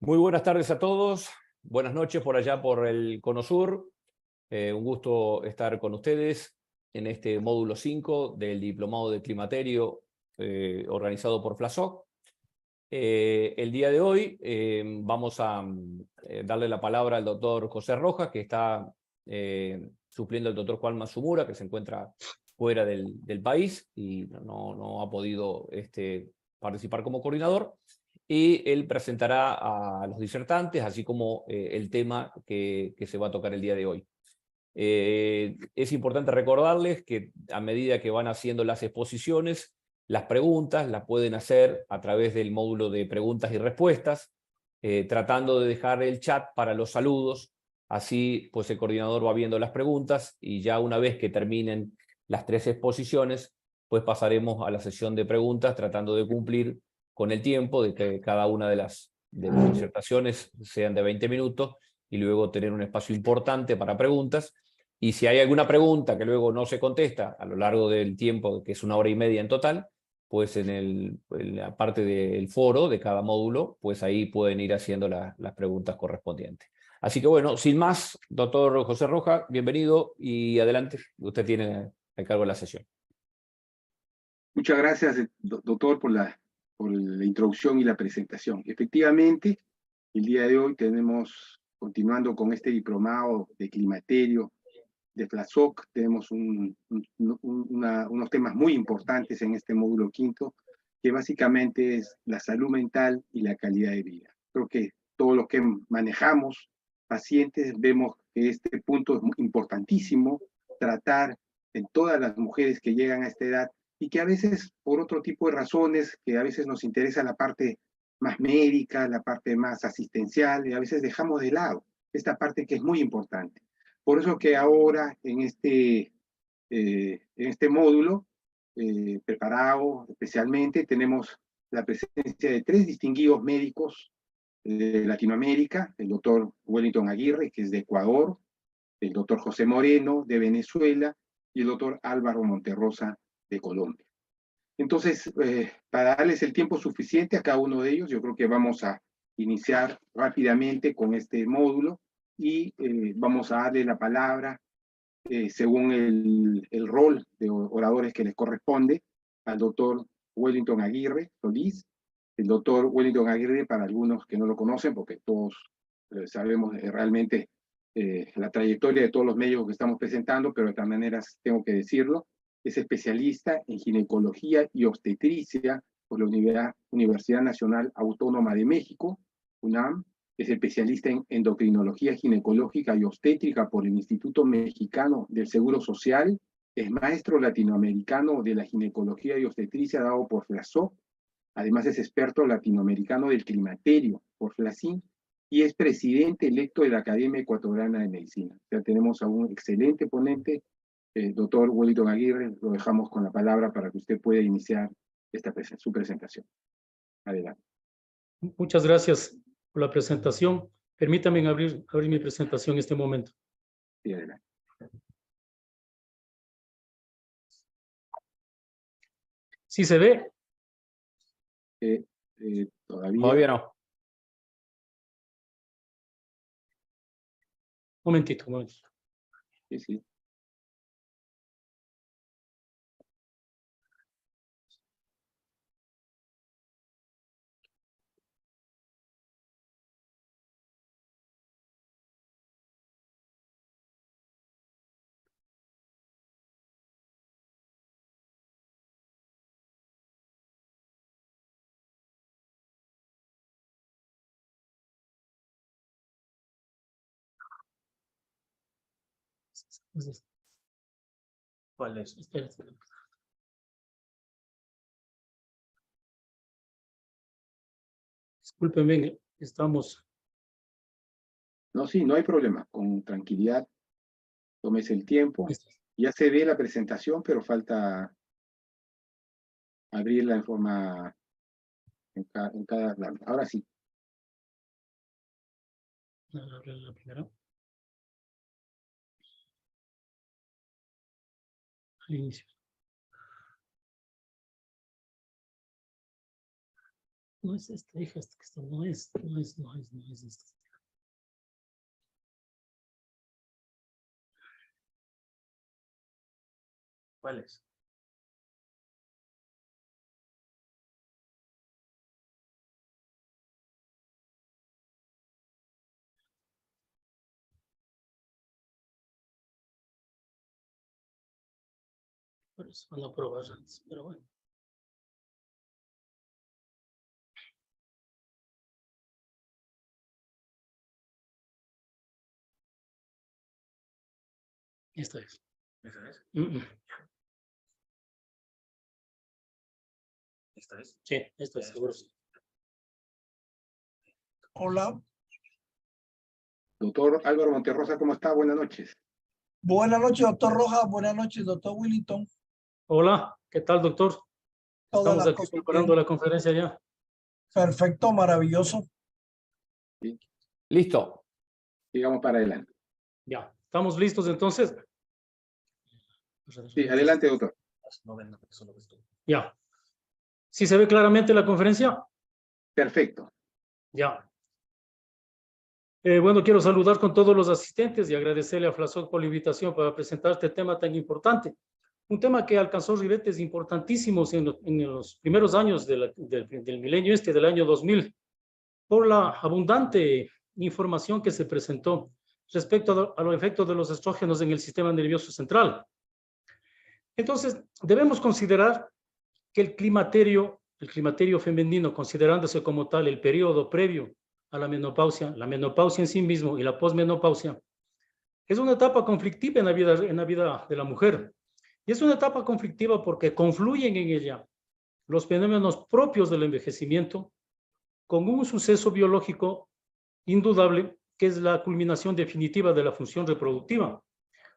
Muy buenas tardes a todos. Buenas noches por allá por el Cono Sur. Un gusto estar con ustedes en este módulo 5 del Diplomado de Climaterio organizado por FLASOC. El día de hoy vamos a darle la palabra al doctor José Rojas, que está supliendo al doctor Juan Matsumura, que se encuentra fuera del país y no ha podido participar como coordinador. Y él presentará a los disertantes, así como el tema que se va a tocar el día de hoy. Es importante recordarles que a medida que van haciendo las exposiciones, las preguntas las pueden hacer a través del módulo de preguntas y respuestas, tratando de dejar el chat para los saludos. Así pues el coordinador va viendo las preguntas y ya una vez que terminen las 3 exposiciones, pues pasaremos a la sesión de preguntas tratando de cumplir con el tiempo de que cada una de las disertaciones sean de 20 minutos y luego tener un espacio importante para preguntas. Y si hay alguna pregunta que luego no se contesta a lo largo del tiempo, que es 1 hora y media en total, pues en la parte del foro de cada módulo, pues ahí pueden ir haciendo las preguntas correspondientes. Así que bueno, sin más, doctor José Rojas, bienvenido y adelante, usted tiene el cargo de la sesión. Muchas gracias, doctor, por la introducción y la presentación. Efectivamente, el día de hoy continuando con este diplomado de climaterio de FLASOC, tenemos unos temas muy importantes en este módulo quinto, que básicamente es la salud mental y la calidad de vida. Creo que todos los que manejamos pacientes vemos que este punto es importantísimo tratar en todas las mujeres que llegan a esta edad y que a veces por otro tipo de razones, que a veces nos interesa la parte más médica, la parte más asistencial, y a veces dejamos de lado esta parte que es muy importante. Por eso que ahora en este módulo preparado especialmente tenemos la presencia de 3 distinguidos médicos de Latinoamérica, el doctor Wellington Aguirre, que es de Ecuador, el doctor José Moreno, de Venezuela, y el doctor Álvaro Monterrosa, de Colombia. Entonces, para darles el tiempo suficiente a cada uno de ellos, yo creo que vamos a iniciar rápidamente con este módulo y vamos a darle la palabra, según el rol de oradores que les corresponde, al doctor Wellington Aguirre Solís. El doctor Wellington Aguirre, para algunos que no lo conocen, porque todos sabemos realmente la trayectoria de todos los médicos que estamos presentando, pero de todas maneras tengo que decirlo, es especialista en ginecología y obstetricia por la Universidad Nacional Autónoma de México, UNAM. Es especialista en endocrinología ginecológica y obstétrica por el Instituto Mexicano del Seguro Social. Es maestro latinoamericano de la ginecología y obstetricia dado por FLASOC. Además es experto latinoamericano del climaterio por FLACIN y es presidente electo de la Academia Ecuatoriana de Medicina. Ya tenemos a un excelente ponente, doctor Wellington Aguirre. Lo dejamos con la palabra para que usted pueda iniciar su presentación. Adelante. Muchas gracias por la presentación. Permítame abrir mi presentación en este momento. Sí, adelante. ¿Sí se ve? Todavía no. Un momentito. Sí, sí. ¿Cuál es? Discúlpenme, estamos... No, sí, no hay problema. Con tranquilidad, tómese el tiempo. Ya se ve la presentación, pero falta abrirla en forma en cada plano. Ahora sí. La primera. Al inicio. No es esta, hija, esto no es esta. ¿Cuál es? Por eso van a probar antes, pero bueno. Esta es. ¿Esa es? ¿Esta es? Sí, esta es seguro. Hola, Doctor Álvaro Monterrosa, ¿cómo está? Buenas noches. buenas noches, doctor Rojas, buenas noches, doctor Willington. Hola, ¿qué tal, doctor? Todas Estamos las aquí cosas preparando bien. la conferencia ya. Perfecto, maravilloso. Listo. Sigamos para adelante. Ya, ¿estamos listos entonces? Sí, adelante, doctor. No ven, solo ves tú. Ya. ¿Sí se ve claramente la conferencia? Perfecto. Ya. Bueno, quiero saludar con todos los asistentes y agradecerle a Flasoc por la invitación para presentar este tema tan importante. Un tema que alcanzó ribetes importantísimos en los primeros años del milenio del año 2000, por la abundante información que se presentó respecto a los efectos de los estrógenos en el sistema nervioso central. Entonces, debemos considerar que el climaterio femenino, considerándose como tal el periodo previo a la menopausia en sí mismo y la posmenopausia, es una etapa conflictiva en la vida de la mujer. Y es una etapa conflictiva porque confluyen en ella los fenómenos propios del envejecimiento con un suceso biológico indudable que es la culminación definitiva de la función reproductiva.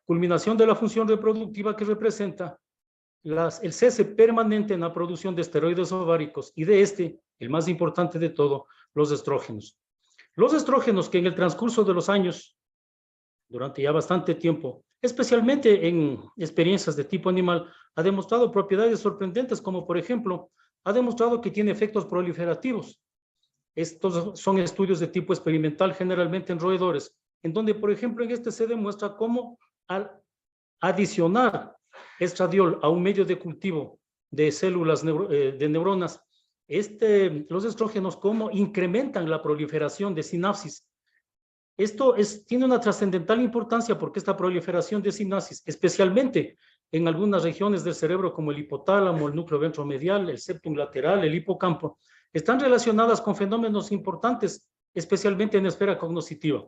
Culminación de la función reproductiva que representa el cese permanente en la producción de esteroides ováricos y de el más importante de todo, los estrógenos. Los estrógenos que en el transcurso de los años, durante ya bastante tiempo, especialmente en experiencias de tipo animal, ha demostrado propiedades sorprendentes, como por ejemplo, ha demostrado que tiene efectos proliferativos. Estos son estudios de tipo experimental, generalmente en roedores, en donde, por ejemplo, se demuestra cómo al adicionar estradiol a un medio de cultivo de células de neuronas, los estrógenos cómo incrementan la proliferación de sinapsis. Esto tiene una trascendental importancia porque esta proliferación de sinapsis, especialmente en algunas regiones del cerebro como el hipotálamo, el núcleo ventromedial, el septum lateral, el hipocampo, están relacionadas con fenómenos importantes, especialmente en la esfera cognitiva.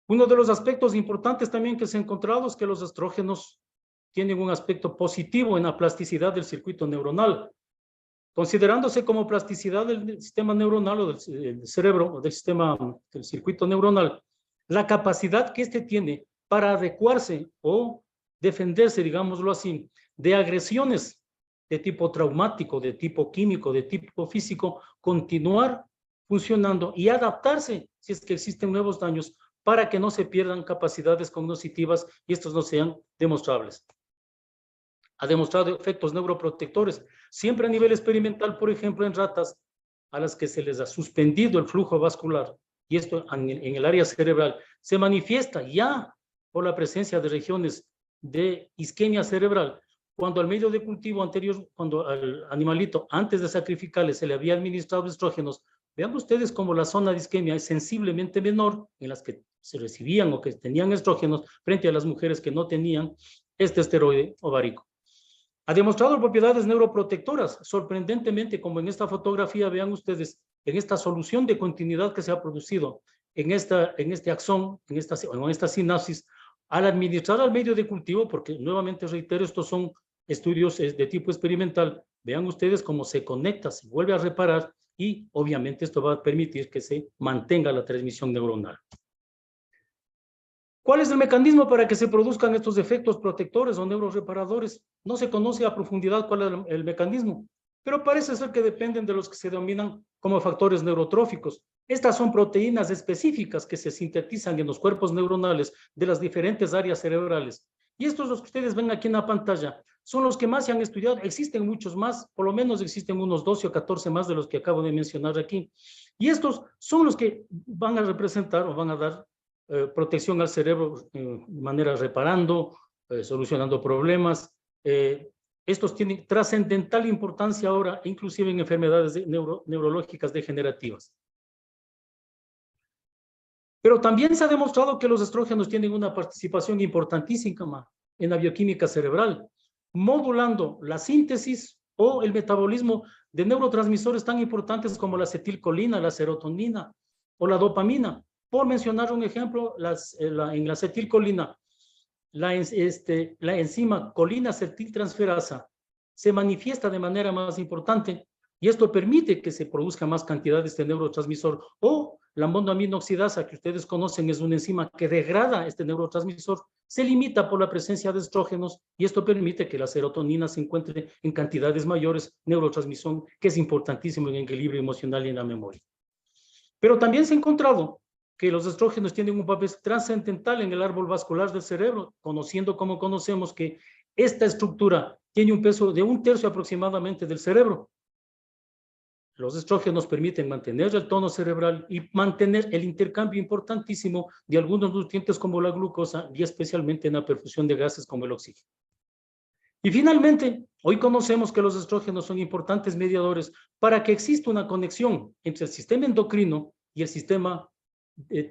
Uno de los aspectos importantes también que se ha encontrado es que los estrógenos tienen un aspecto positivo en la plasticidad del circuito neuronal, considerándose como plasticidad del sistema neuronal o del cerebro o del circuito neuronal, la capacidad que tiene para adecuarse o defenderse, digámoslo así, de agresiones de tipo traumático, de tipo químico, de tipo físico, continuar funcionando y adaptarse si es que existen nuevos daños para que no se pierdan capacidades cognitivas y estos no sean demostrables. Ha demostrado efectos neuroprotectores, siempre a nivel experimental, por ejemplo, en ratas a las que se les ha suspendido el flujo vascular, y esto en el área cerebral se manifiesta ya por la presencia de regiones de isquemia cerebral, cuando al medio de cultivo anterior, cuando al animalito antes de sacrificarle se le había administrado estrógenos, vean ustedes cómo la zona de isquemia es sensiblemente menor en las que se recibían o que tenían estrógenos frente a las mujeres que no tenían este esteroide ovárico. Ha demostrado propiedades neuroprotectoras, sorprendentemente, como en esta fotografía, vean ustedes, en esta solución de continuidad que se ha producido en este axón, en esta sinapsis, al administrar al medio de cultivo, porque nuevamente reitero, estos son estudios de tipo experimental, vean ustedes cómo se conecta, se vuelve a reparar y obviamente esto va a permitir que se mantenga la transmisión neuronal. ¿Cuál es el mecanismo para que se produzcan estos efectos protectores o neuroreparadores? No se conoce a profundidad cuál es el mecanismo, pero parece ser que dependen de los que se denominan como factores neurotróficos. Estas son proteínas específicas que se sintetizan en los cuerpos neuronales de las diferentes áreas cerebrales Y estos los que ustedes ven aquí en la pantalla son los que más se han estudiado. Existen muchos más, por lo menos existen unos 12 o 14 más de los que acabo de mencionar aquí. Y estos son los que van a representar o van a dar protección al cerebro de manera reparando, solucionando problemas. Estos tienen trascendental importancia ahora, inclusive en enfermedades neurológicas degenerativas. Pero también se ha demostrado que los estrógenos tienen una participación importantísima en la bioquímica cerebral, modulando la síntesis o el metabolismo de neurotransmisores tan importantes como la acetilcolina, la serotonina o la dopamina. Por mencionar un ejemplo, en la acetilcolina, la enzima colina-acetiltransferasa se manifiesta de manera más importante y esto permite que se produzca más cantidad de este neurotransmisor. O la mondoamina oxidasa, que ustedes conocen, es una enzima que degrada este neurotransmisor, se limita por la presencia de estrógenos y esto permite que la serotonina se encuentre en cantidades mayores, neurotransmisión que es importantísimo en el equilibrio emocional y en la memoria. Pero también se ha encontrado que los estrógenos tienen un papel trascendental en el árbol vascular del cerebro, conociendo como conocemos que esta estructura tiene un peso de 1/3 aproximadamente del cerebro. Los estrógenos permiten mantener el tono cerebral y mantener el intercambio importantísimo de algunos nutrientes como la glucosa y especialmente en la perfusión de gases como el oxígeno. Y finalmente, hoy conocemos que los estrógenos son importantes mediadores para que exista una conexión entre el sistema endocrino y el sistema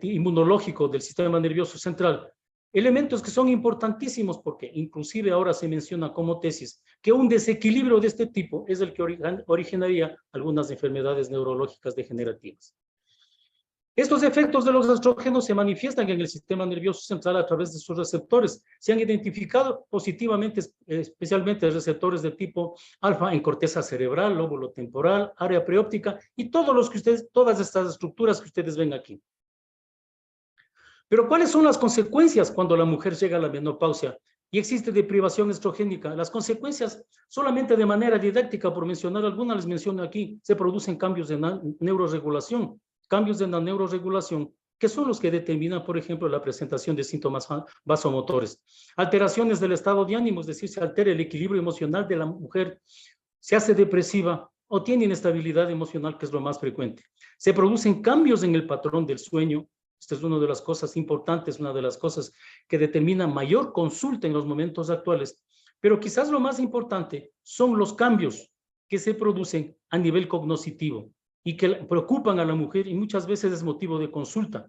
inmunológico del sistema nervioso central. Elementos que son importantísimos porque inclusive ahora se menciona como tesis que un desequilibrio de este tipo es el que originaría algunas enfermedades neurológicas degenerativas. Estos efectos de los estrógenos se manifiestan en el sistema nervioso central a través de sus receptores. Se han identificado positivamente, especialmente receptores de tipo alfa en corteza cerebral, lóbulo temporal, área preóptica y todas estas estructuras que ustedes ven aquí. Pero ¿cuáles son las consecuencias cuando la mujer llega a la menopausia y existe deprivación estrogénica? Las consecuencias, solamente de manera didáctica, por mencionar algunas, les menciono aquí, se producen cambios de neuroregulación. Cambios en la neuroregulación, que son los que determinan, por ejemplo, la presentación de síntomas vasomotores. Alteraciones del estado de ánimo, es decir, se altera el equilibrio emocional de la mujer, se hace depresiva o tiene inestabilidad emocional, que es lo más frecuente. Se producen cambios en el patrón del sueño. Esta es una de las cosas importantes, una de las cosas que determina mayor consulta en los momentos actuales. Pero quizás lo más importante son los cambios que se producen a nivel cognoscitivo y que preocupan a la mujer y muchas veces es motivo de consulta.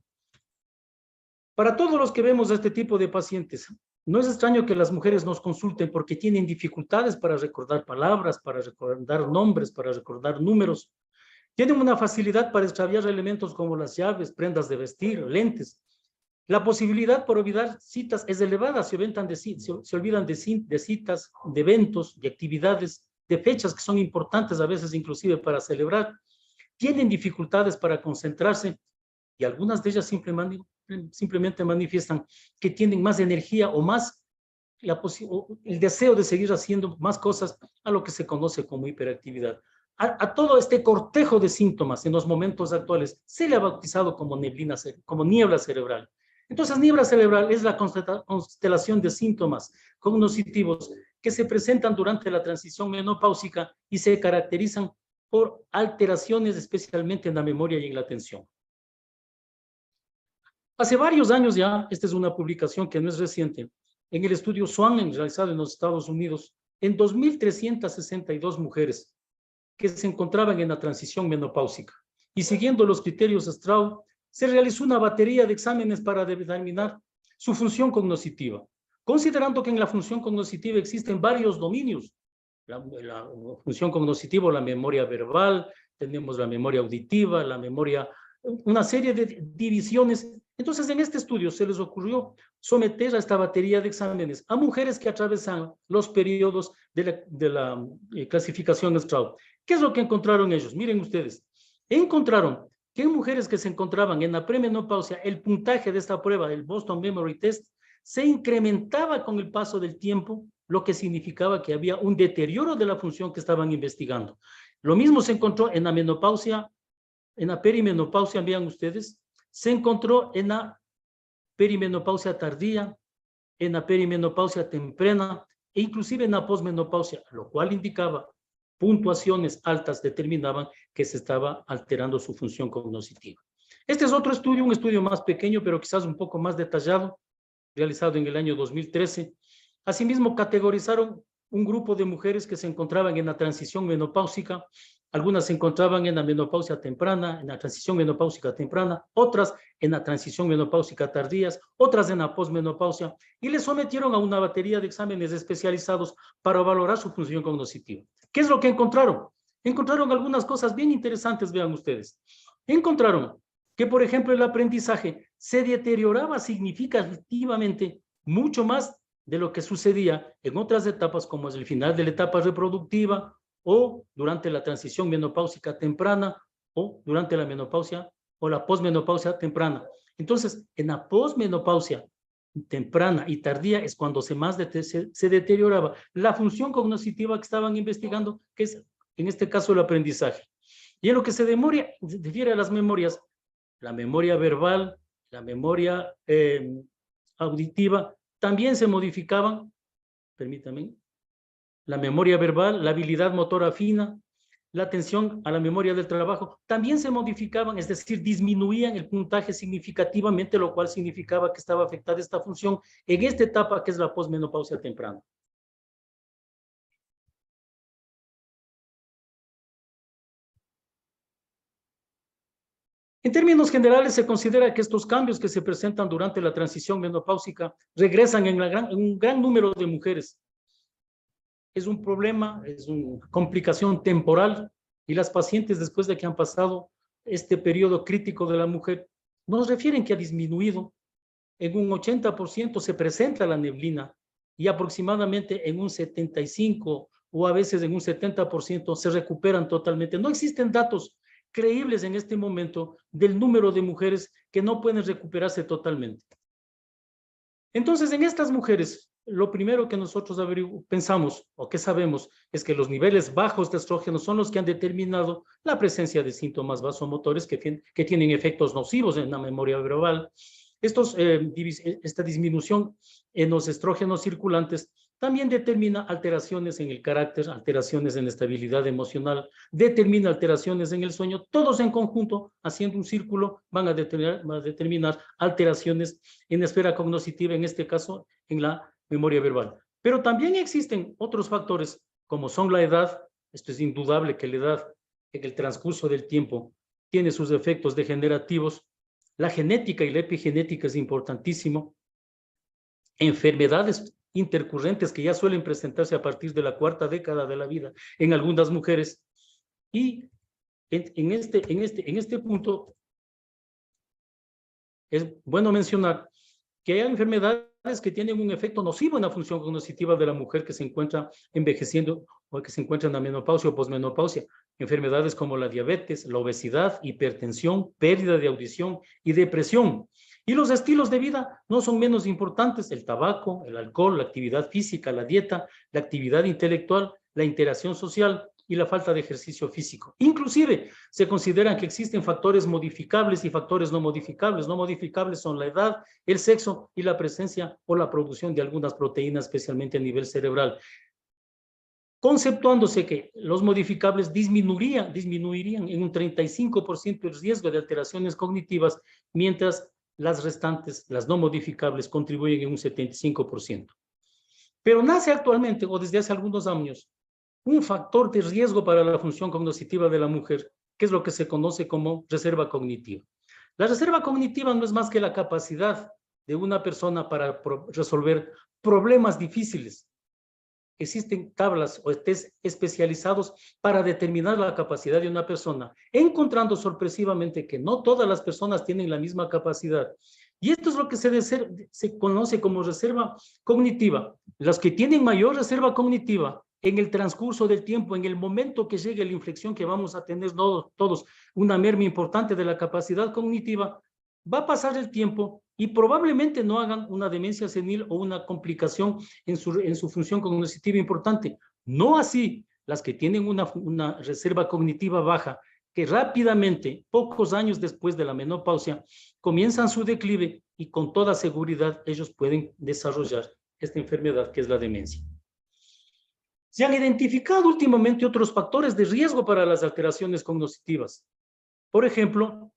Para todos los que vemos a este tipo de pacientes, no es extraño que las mujeres nos consulten porque tienen dificultades para recordar palabras, para recordar nombres, para recordar números. Tienen una facilidad para extraviar elementos como las llaves, prendas de vestir, lentes. La posibilidad por olvidar citas es elevada, se olvidan de citas, de eventos, de actividades, de fechas que son importantes a veces inclusive para celebrar. Tienen dificultades para concentrarse y algunas de ellas simplemente manifiestan que tienen más energía o más el deseo de seguir haciendo más cosas, a lo que se conoce como hiperactividad. A todo este cortejo de síntomas en los momentos actuales se le ha bautizado como niebla cerebral. Entonces, niebla cerebral es la constelación de síntomas cognitivos que se presentan durante la transición menopáusica y se caracterizan por alteraciones especialmente en la memoria y en la atención. Hace varios años ya, esta es una publicación que no es reciente, en el estudio Swan realizado en los Estados Unidos, en 2.362 mujeres que se encontraban en la transición menopáusica y siguiendo los criterios Straub, se realizó una batería de exámenes para determinar su función cognitiva, considerando que en la función cognitiva existen varios dominios. La función cognitiva, la memoria verbal, tenemos la memoria auditiva, la memoria, una serie de divisiones. Entonces, en este estudio se les ocurrió someter a esta batería de exámenes a mujeres que atravesan los periodos de la clasificación Straub. ¿Qué es lo que encontraron ellos? Miren ustedes, encontraron que en mujeres que se encontraban en la premenopausia, el puntaje de esta prueba, el Boston Memory Test, se incrementaba con el paso del tiempo, lo que significaba que había un deterioro de la función que estaban investigando. Lo mismo se encontró en la menopausia, en la perimenopausia, vean ustedes, se encontró en la perimenopausia tardía, en la perimenopausia temprana e inclusive en la posmenopausia, lo cual indicaba puntuaciones altas determinaban que se estaba alterando su función cognitiva. Este es otro estudio, un estudio más pequeño, pero quizás un poco más detallado, realizado en el año 2013. Asimismo, categorizaron un grupo de mujeres que se encontraban en la transición menopáusica. Algunas se encontraban en la menopausia temprana, en la transición menopáusica temprana, otras en la transición menopáusica tardías, otras en la posmenopausia, y les sometieron a una batería de exámenes especializados para valorar su función cognitiva. ¿Qué es lo que encontraron? Encontraron algunas cosas bien interesantes, vean ustedes. Encontraron que, por ejemplo, el aprendizaje se deterioraba significativamente mucho más de lo que sucedía en otras etapas, como es el final de la etapa reproductiva, o durante la transición menopáusica temprana, o durante la menopausia o la posmenopausia temprana. Entonces, en la posmenopausia temprana y tardía es cuando se deterioraba la función cognitiva que estaban investigando, que es en este caso el aprendizaje. Y en lo que se refiere a las memorias, la memoria verbal, la memoria auditiva, también se modificaban, permítanme, la memoria verbal, la habilidad motora fina, la atención a la memoria del trabajo, también se modificaban, es decir, disminuían el puntaje significativamente, lo cual significaba que estaba afectada esta función en esta etapa que es la posmenopausia temprana. En términos generales, se considera que estos cambios que se presentan durante la transición menopáusica regresan en un gran número de mujeres. Es un problema, es una complicación temporal, y las pacientes, después de que han pasado este periodo crítico de la mujer, nos refieren que ha disminuido. En un 80% se presenta la neblina y aproximadamente en un 75% o a veces en un 70% se recuperan totalmente. No existen datos creíbles en este momento del número de mujeres que no pueden recuperarse totalmente. Entonces, en estas mujeres, lo primero que nosotros pensamos o que sabemos es que los niveles bajos de estrógeno son los que han determinado la presencia de síntomas vasomotores que tienen efectos nocivos en la memoria verbal. Esta disminución en los estrógenos circulantes también determina alteraciones en el carácter, alteraciones en la estabilidad emocional, determina alteraciones en el sueño, todos en conjunto, haciendo un círculo, van a determinar alteraciones en la esfera cognitiva, en este caso, en la memoria verbal. Pero también existen otros factores, como son la edad. Esto es indudable que la edad, en el transcurso del tiempo, tiene sus efectos degenerativos. La genética y la epigenética es importantísimo. Enfermedades intercurrentes que ya suelen presentarse a partir de la cuarta década de la vida en algunas mujeres. Y en este punto es bueno mencionar que hay enfermedades que tienen un efecto nocivo en la función cognitiva de la mujer que se encuentra envejeciendo o que se encuentra en la menopausia o posmenopausia. Enfermedades como la diabetes, la obesidad, hipertensión, pérdida de audición y depresión. Y los estilos de vida no son menos importantes: el tabaco, el alcohol, la actividad física, la dieta, la actividad intelectual, la interacción social y la falta de ejercicio físico. Inclusive se consideran que existen factores modificables y factores no modificables. No modificables son la edad, el sexo y la presencia o la producción de algunas proteínas, especialmente a nivel cerebral. Conceptuándose que los modificables disminuirían en un 35% el riesgo de alteraciones cognitivas, mientras las restantes, las no modificables, contribuyen en un 75%. Pero nace actualmente, o desde hace algunos años, un factor de riesgo para la función cognitiva de la mujer, que es lo que se conoce como reserva cognitiva. La reserva cognitiva no es más que la capacidad de una persona para resolver problemas difíciles. Existen tablas o test especializados para determinar la capacidad de una persona, encontrando sorpresivamente que no todas las personas tienen la misma capacidad. Y esto es lo que se conoce como reserva cognitiva. Los que tienen mayor reserva cognitiva en el transcurso del tiempo, en el momento que llegue la inflexión que vamos a tener todos una merma importante de la capacidad cognitiva, va a pasar el tiempo y probablemente no hagan una demencia senil o una complicación en su función cognitiva importante. No así las que tienen una reserva cognitiva baja, que rápidamente, pocos años después de la menopausia, comienzan su declive y con toda seguridad ellos pueden desarrollar esta enfermedad que es la demencia. Se han identificado últimamente otros factores de riesgo para las alteraciones cognitivas. Por ejemplo,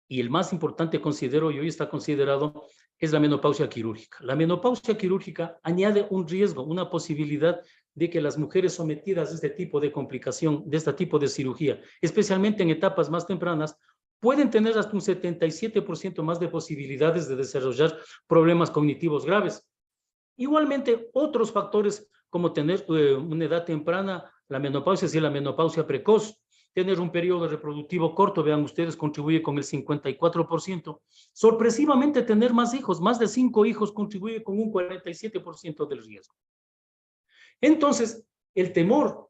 y el más importante considero, y hoy está considerado, es la menopausia quirúrgica. La menopausia quirúrgica añade un riesgo, una posibilidad de que las mujeres sometidas a este tipo de complicación, de este tipo de cirugía, especialmente en etapas más tempranas, pueden tener hasta un 77% más de posibilidades de desarrollar problemas cognitivos graves. Igualmente, otros factores como tener una edad temprana, la menopausia y la menopausia precoz, tener un periodo reproductivo corto, vean ustedes, contribuye con el 54%. Sorpresivamente, tener más hijos, más de 5 hijos, contribuye con un 47% del riesgo. Entonces, el temor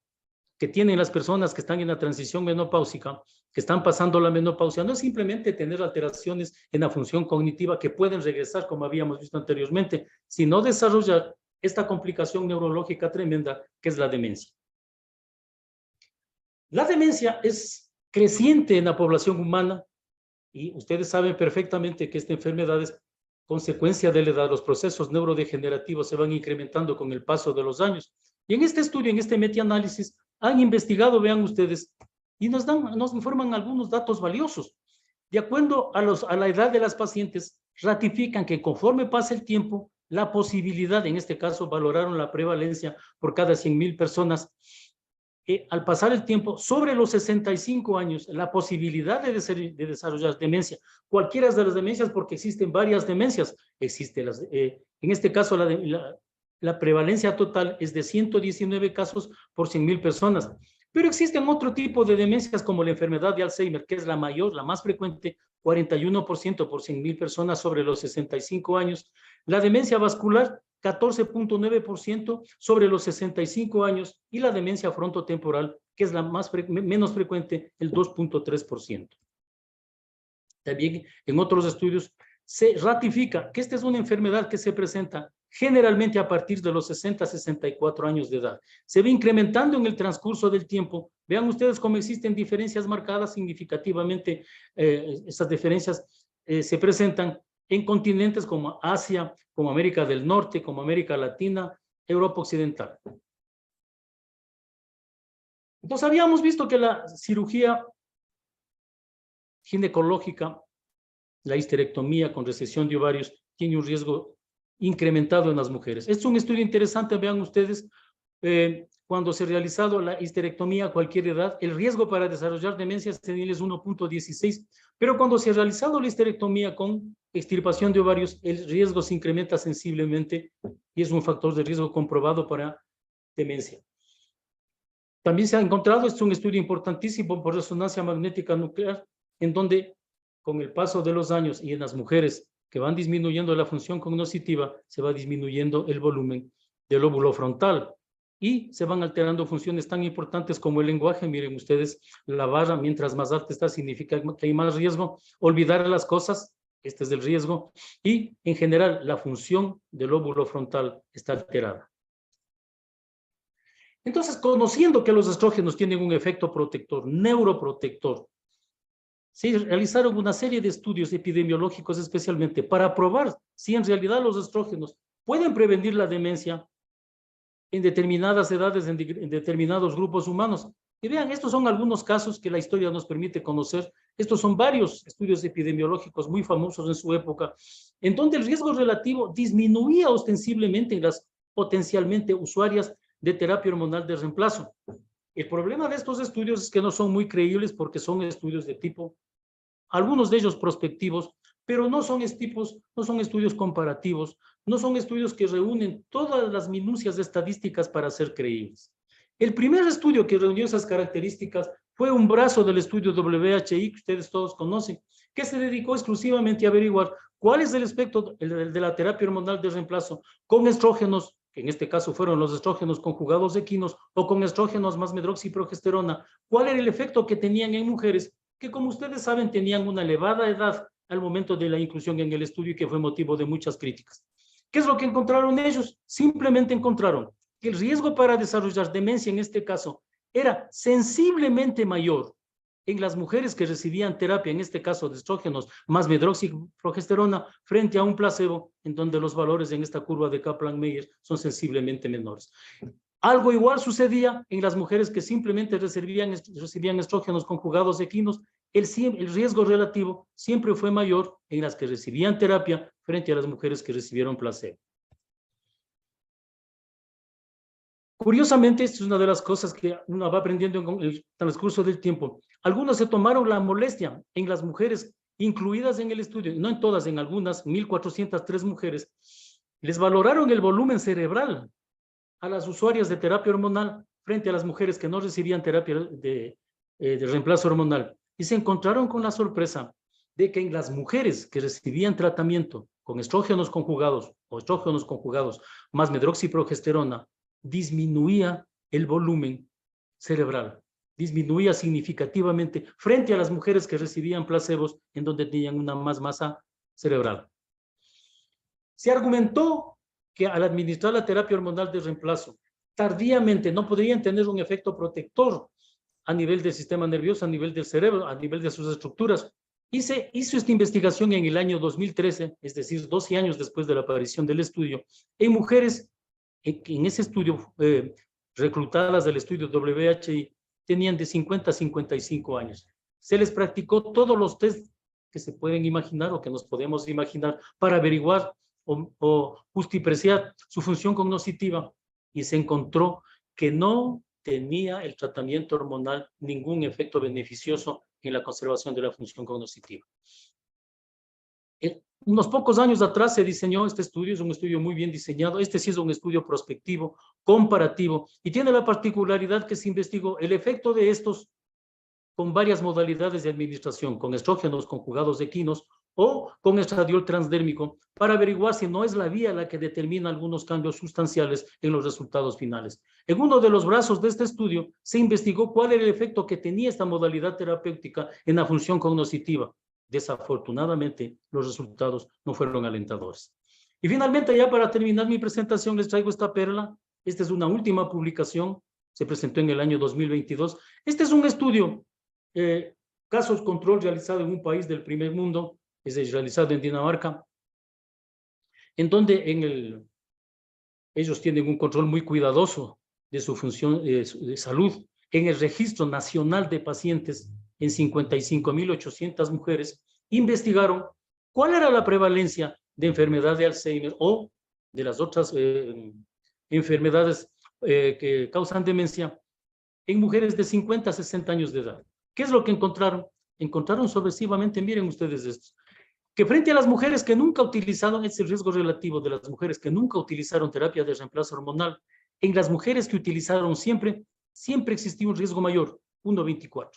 que tienen las personas que están en la transición menopáusica, que están pasando la menopausia, no es simplemente tener alteraciones en la función cognitiva que pueden regresar, como habíamos visto anteriormente, sino desarrollar esta complicación neurológica tremenda que es la demencia. La demencia es creciente en la población humana y ustedes saben perfectamente que esta enfermedad es consecuencia de la edad. Los procesos neurodegenerativos se van incrementando con el paso de los años. Y en este estudio, en este metaanálisis, han investigado, vean ustedes, y nos informan algunos datos valiosos. De acuerdo a la edad de las pacientes, ratifican que conforme pasa el tiempo, la posibilidad, en este caso, valoraron la prevalencia por cada 100,000 personas, al pasar el tiempo, sobre los 65 años, la posibilidad de desarrollar demencia, cualquiera de las demencias, porque existen varias demencias, en este caso la prevalencia total es de 119 casos por 100,000 personas, pero existen otro tipo de demencias como la enfermedad de Alzheimer, que es la mayor, la más frecuente, 41% por 100,000 personas sobre los 65 años, la demencia vascular, 14.9% sobre los 65 años y la demencia frontotemporal, que es la menos frecuente, el 2.3%. También en otros estudios se ratifica que esta es una enfermedad que se presenta generalmente a partir de los 60 a 64 años de edad. Se va incrementando en el transcurso del tiempo. Vean ustedes cómo existen diferencias marcadas significativamente. Esas diferencias se presentan en continentes como Asia, como América del Norte, como América Latina, Europa Occidental. Entonces habíamos visto que la cirugía ginecológica, la histerectomía con resección de ovarios, tiene un riesgo incrementado en las mujeres. Este es un estudio interesante, vean ustedes, cuando se ha realizado la histerectomía a cualquier edad, el riesgo para desarrollar demencia senil es 1.16, pero cuando se ha realizado la histerectomía con extirpación de ovarios, el riesgo se incrementa sensiblemente y es un factor de riesgo comprobado para demencia. También se ha encontrado, este es un estudio importantísimo por resonancia magnética nuclear, en donde con el paso de los años y en las mujeres que van disminuyendo la función cognitiva, se va disminuyendo el volumen del lóbulo frontal y se van alterando funciones tan importantes como el lenguaje. Miren ustedes, la barra, mientras más alta está, significa que hay más riesgo. Olvidar las cosas, este es el riesgo. Y, en general, la función del lóbulo frontal está alterada. Entonces, conociendo que los estrógenos tienen un efecto protector, neuroprotector, se realizaron una serie de estudios epidemiológicos especialmente para probar si en realidad los estrógenos pueden prevenir la demencia en determinadas edades, en determinados grupos humanos. Y vean, estos son algunos casos que la historia nos permite conocer. Estos son varios estudios epidemiológicos muy famosos en su época, en donde el riesgo relativo disminuía ostensiblemente en las potencialmente usuarias de terapia hormonal de reemplazo. El problema de estos estudios es que no son muy creíbles porque son estudios de tipo, algunos de ellos prospectivos, pero no son estudios comparativos, no son estudios que reúnen todas las minucias estadísticas para ser creíbles. El primer estudio que reunió esas características fue un brazo del estudio WHI, que ustedes todos conocen, que se dedicó exclusivamente a averiguar cuál es el espectro de la terapia hormonal de reemplazo con estrógenos, que en este caso fueron los estrógenos conjugados equinos, o con estrógenos más medroxiprogesterona, cuál era el efecto que tenían en mujeres que, como ustedes saben, tenían una elevada edad al momento de la inclusión en el estudio y que fue motivo de muchas críticas. ¿Qué es lo que encontraron ellos? Simplemente encontraron que el riesgo para desarrollar demencia en este caso era sensiblemente mayor en las mujeres que recibían terapia, en este caso de estrógenos más medroxiprogesterona, frente a un placebo, en donde los valores en esta curva de Kaplan-Meier son sensiblemente menores. Algo igual sucedía en las mujeres que simplemente recibían estrógenos conjugados equinos. El riesgo relativo siempre fue mayor en las que recibían terapia frente a las mujeres que recibieron placebo. Curiosamente, esto es una de las cosas que uno va aprendiendo en el transcurso del tiempo. Algunos se tomaron la molestia en las mujeres incluidas en el estudio, no en todas, en algunas, 1.403 mujeres, les valoraron el volumen cerebral a las usuarias de terapia hormonal frente a las mujeres que no recibían terapia de reemplazo hormonal. Y se encontraron con la sorpresa de que en las mujeres que recibían tratamiento con estrógenos conjugados o estrógenos conjugados más medroxiprogesterona, disminuía el volumen cerebral, disminuía significativamente frente a las mujeres que recibían placebos en donde tenían una más masa cerebral. Se argumentó que al administrar la terapia hormonal de reemplazo tardíamente no podrían tener un efecto protector a nivel del sistema nervioso, a nivel del cerebro, a nivel de sus estructuras. Y se hizo esta investigación en el año 2013, es decir, 12 años después de la aparición del estudio, en mujeres en ese estudio, reclutadas del estudio WHI, tenían de 50 a 55 años. Se les practicó todos los test que se pueden imaginar o que nos podemos imaginar para averiguar o justipreciar su función cognitiva, y se encontró que no tenía el tratamiento hormonal ningún efecto beneficioso en la conservación de la función cognitiva. Unos pocos años atrás se diseñó este estudio, es un estudio muy bien diseñado. Este sí es un estudio prospectivo, comparativo, y tiene la particularidad que se investigó el efecto de estos con varias modalidades de administración, con estrógenos conjugados equinos o con estradiol transdérmico, para averiguar si no es la vía la que determina algunos cambios sustanciales en los resultados finales. En uno de los brazos de este estudio se investigó cuál era el efecto que tenía esta modalidad terapéutica en la función cognitiva. Desafortunadamente, los resultados no fueron alentadores. Y finalmente, ya para terminar mi presentación, les traigo esta perla. Esta es una última publicación, se presentó en el año 2022. Este es un estudio, casos control realizado en un país del primer mundo, es realizado en Dinamarca, en donde ellos tienen un control muy cuidadoso de su función de salud. En el Registro Nacional de Pacientes, en 55.800 mujeres, investigaron cuál era la prevalencia de enfermedad de Alzheimer o de las otras enfermedades que causan demencia en mujeres de 50 a 60 años de edad. ¿Qué es lo que encontraron? Encontraron sorpresivamente, miren ustedes esto, que frente a las mujeres que nunca utilizaron, ese riesgo relativo de las mujeres que nunca utilizaron terapia de reemplazo hormonal, en las mujeres que utilizaron siempre existía un riesgo mayor, 1,24.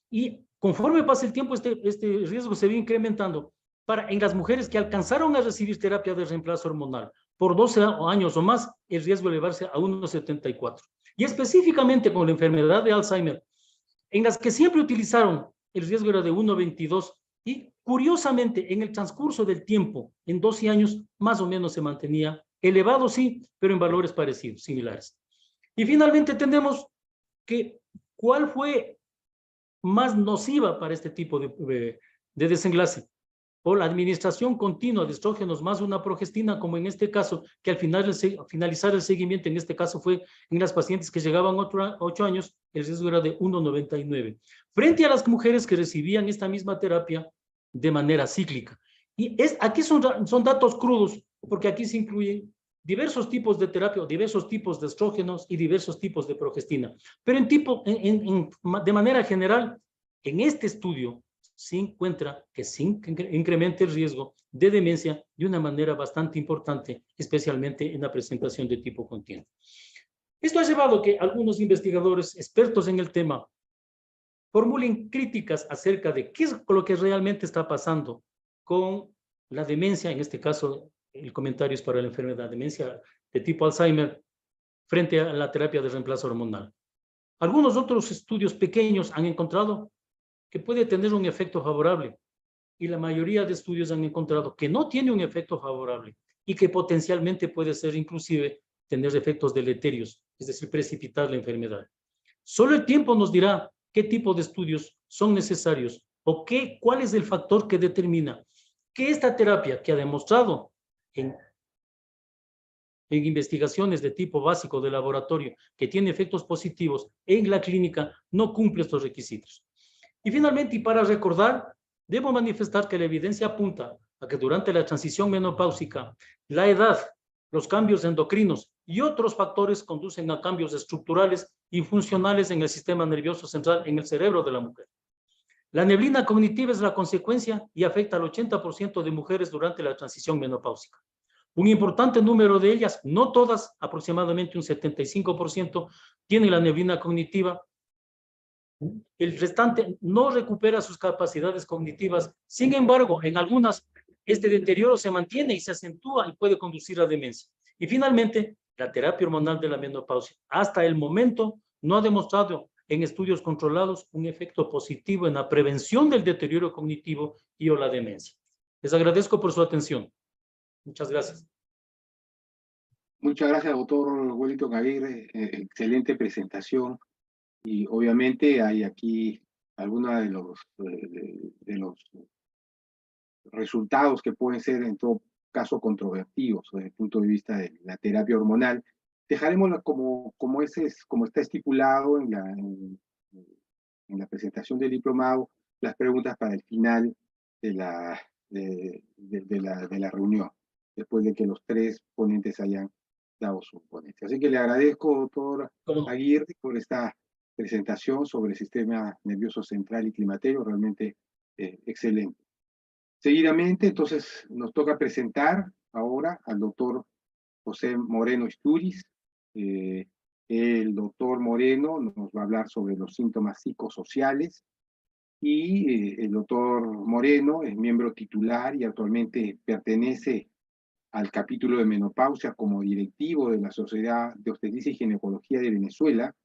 Y conforme pasa el tiempo, este riesgo se va incrementando. En las mujeres que alcanzaron a recibir terapia de reemplazo hormonal por 12 años o más, el riesgo elevarse a 1,74. Y específicamente con la enfermedad de Alzheimer, en las que siempre utilizaron, el riesgo era de 1,22. Y curiosamente, en el transcurso del tiempo, en 12 años, más o menos se mantenía elevado, sí, pero en valores parecidos, similares. Y finalmente tenemos que, ¿cuál fue más nociva para este tipo de desenlace? O la administración continua de estrógenos más una progestina, como en este caso, que al finalizar el seguimiento, en este caso fue en las pacientes que llegaban a 8 años, el riesgo era de 1,99. Frente a las mujeres que recibían esta misma terapia de manera cíclica. Y aquí son datos crudos, porque aquí se incluyen diversos tipos de terapia, diversos tipos de estrógenos y diversos tipos de progestina. Pero de manera general, en este estudio se encuentra que se incrementa el riesgo de demencia de una manera bastante importante, especialmente en la presentación de tipo continuo. Esto ha llevado a que algunos investigadores expertos en el tema formulen críticas acerca de qué es lo que realmente está pasando con la demencia, en este caso el comentario es para la enfermedad de demencia de tipo Alzheimer, frente a la terapia de reemplazo hormonal. Algunos otros estudios pequeños han encontrado que puede tener un efecto favorable, y la mayoría de estudios han encontrado que no tiene un efecto favorable y que potencialmente puede ser inclusive tener efectos deleterios, es decir, precipitar la enfermedad. Solo el tiempo nos dirá qué tipo de estudios son necesarios o cuál es el factor que determina que esta terapia que ha demostrado en investigaciones de tipo básico de laboratorio que tiene efectos positivos en la clínica no cumple estos requisitos. Y finalmente, y para recordar, debo manifestar que la evidencia apunta a que durante la transición menopáusica, la edad, los cambios endocrinos y otros factores conducen a cambios estructurales y funcionales en el sistema nervioso central, en el cerebro de la mujer. La neblina cognitiva es la consecuencia y afecta al 80% de mujeres durante la transición menopáusica. Un importante número de ellas, no todas, aproximadamente un 75%, tienen la neblina cognitiva. El restante no recupera sus capacidades cognitivas. Sin embargo, en algunas, este deterioro se mantiene y se acentúa y puede conducir a demencia. Y finalmente, la terapia hormonal de la menopausia, hasta el momento, no ha demostrado en estudios controlados un efecto positivo en la prevención del deterioro cognitivo y o la demencia. Les agradezco por su atención. Muchas gracias. Muchas gracias, doctor Wellington Aguirre. Excelente presentación. Y obviamente hay aquí algunos de los resultados que pueden ser en todo caso controvertidos desde el punto de vista de la terapia hormonal. Dejaremos como está estipulado en la presentación del diplomado, las preguntas para el final de la reunión, después de que los tres ponentes hayan dado su ponencia. Así que le agradezco, doctor Aguirre, por esta presentación sobre el sistema nervioso central y climaterio, realmente excelente. Seguidamente, entonces, nos toca presentar ahora al doctor José Moreno Isturiz. El doctor Moreno nos va a hablar sobre los síntomas psicosociales y el doctor Moreno es miembro titular y actualmente pertenece al capítulo de menopausia como directivo de la Sociedad de Obstetricia y Ginecología de Venezuela.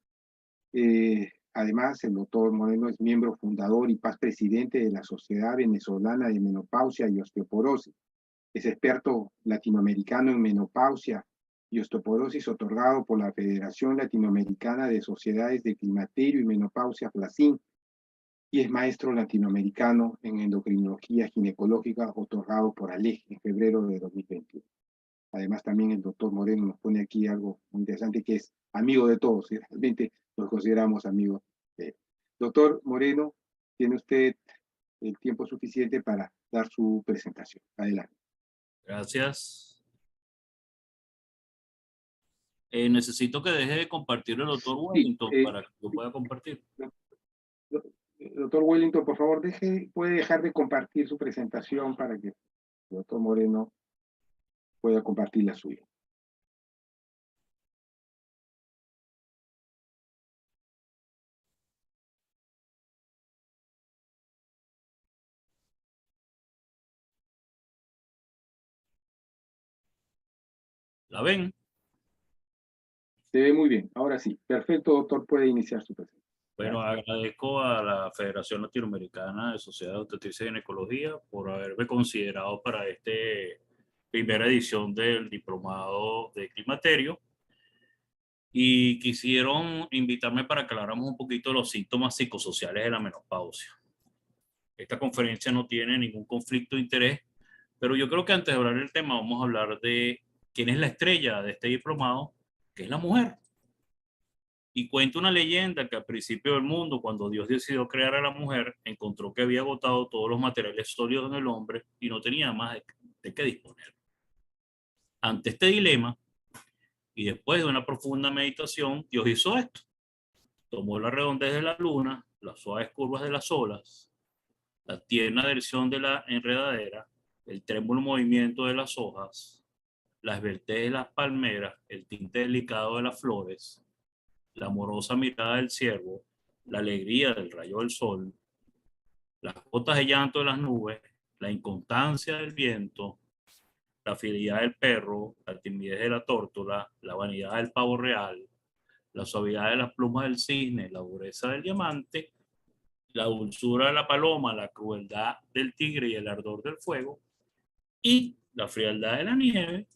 Además, el doctor Moreno es miembro fundador y paz presidente de la Sociedad Venezolana de Menopausia y Osteoporosis. Es experto latinoamericano en menopausia y osteoporosis otorgado por la Federación Latinoamericana de Sociedades de Climaterio y Menopausia, FLACIN, y es maestro latinoamericano en endocrinología ginecológica otorgado por ALEG en febrero de 2021. Además, también el doctor Moreno nos pone aquí algo muy interesante, que es amigo de todos, y realmente los consideramos amigos de él. Doctor Moreno, tiene usted el tiempo suficiente para dar su presentación. Adelante. Gracias. Necesito que deje de compartir el doctor Wellington para que yo pueda compartir. Doctor Wellington, por favor, puede dejar de compartir su presentación para que el doctor Moreno pueda compartir la suya. ¿La ven? Se ve muy bien. Ahora sí. Perfecto, doctor. Puede iniciar su presentación. Bueno, agradezco a la Federación Latinoamericana de Sociedades de Obstetricia y Ginecología por haberme considerado para esta primera edición del Diplomado de Climaterio. Y quisieron invitarme para que habláramos un poquito de los síntomas psicosociales de la menopausia. Esta conferencia no tiene ningún conflicto de interés, pero yo creo que antes de hablar del tema vamos a hablar de quién es la estrella de este diplomado, que es la mujer. Y cuenta una leyenda que al principio del mundo, cuando Dios decidió crear a la mujer, encontró que había agotado todos los materiales sólidos en el hombre y no tenía más de qué disponer. Ante este dilema, y después de una profunda meditación, Dios hizo esto. Tomó la redondez de la luna, las suaves curvas de las olas, la tierna dirección de la enredadera, el trémulo movimiento de las hojas, la esbeltez de las palmeras, el tinte delicado de las flores, la amorosa mirada del ciervo, la alegría del rayo del sol, las gotas de llanto de las nubes, la inconstancia del viento, la fidelidad del perro, la timidez de la tórtola, la vanidad del pavo real, la suavidad de las plumas del cisne, la dureza del diamante, la dulzura de la paloma, la crueldad del tigre y el ardor del fuego, y la frialdad de la nieve,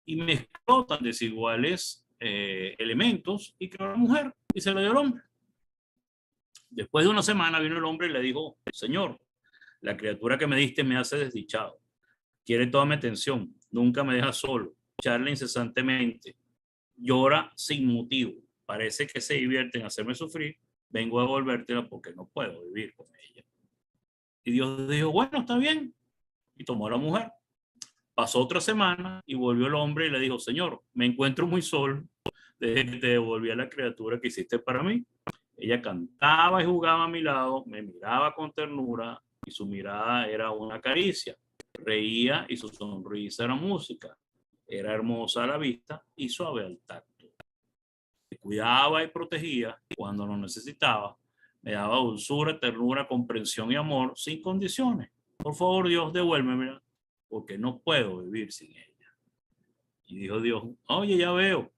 y mezcló tan desiguales elementos y creó a la mujer y se lo dio al hombre. Después de una semana vino el hombre y le dijo, Señor, la criatura que me diste me hace desdichado. Quiere toda mi atención, nunca me deja solo, charla incesantemente, llora sin motivo. Parece que se divierte en hacerme sufrir, vengo a devolvértela porque no puedo vivir con ella. Y Dios dijo, bueno, está bien. Y tomó a la mujer. Pasó otra semana y volvió el hombre y le dijo, Señor, me encuentro muy solo desde que te devolví a la criatura que hiciste para mí. Ella cantaba y jugaba a mi lado, me miraba con ternura y su mirada era una caricia. Reía y su sonrisa era música. Era hermosa a la vista y suave al tacto. Me cuidaba y protegía cuando lo necesitaba. Me daba dulzura, ternura, comprensión y amor sin condiciones. Por favor, Dios, devuélvemela, porque no puedo vivir sin ella. Y dijo Dios, oye, ya veo,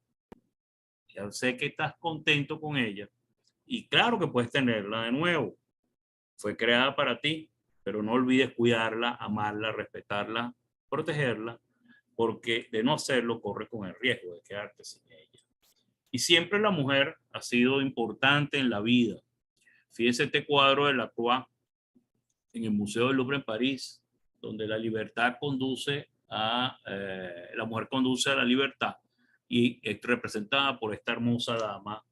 ya sé que estás contento con ella. Y claro que puedes tenerla de nuevo. Fue creada para ti, pero no olvides cuidarla, amarla, respetarla, protegerla, porque de no hacerlo corre con el riesgo de quedarte sin ella. Y siempre la mujer ha sido importante en la vida. Fíjense este cuadro de Lacroix en el Museo del Louvre en París, donde la libertad conduce a, la mujer conduce a la libertad y es representada por esta hermosa dama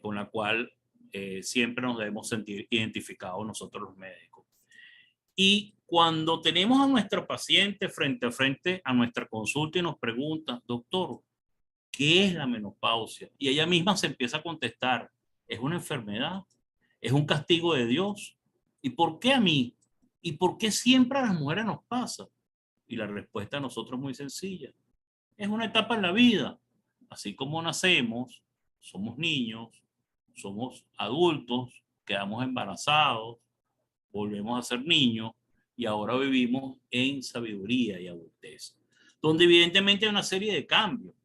con la cual siempre nos debemos sentir identificados nosotros los médicos. Y cuando tenemos a nuestra paciente frente a frente a nuestra consulta y nos pregunta, doctor, ¿qué es la menopausia? Y ella misma se empieza a contestar, ¿es una enfermedad? ¿Es un castigo de Dios? ¿Y por qué a mí? ¿Y por qué siempre a las mujeres nos pasa? Y la respuesta a nosotros es muy sencilla. Es una etapa en la vida. Así como nacemos, somos niños, somos adultos, quedamos embarazados, volvemos a ser niños y ahora vivimos en sabiduría y adultez, donde evidentemente hay una serie de cambios,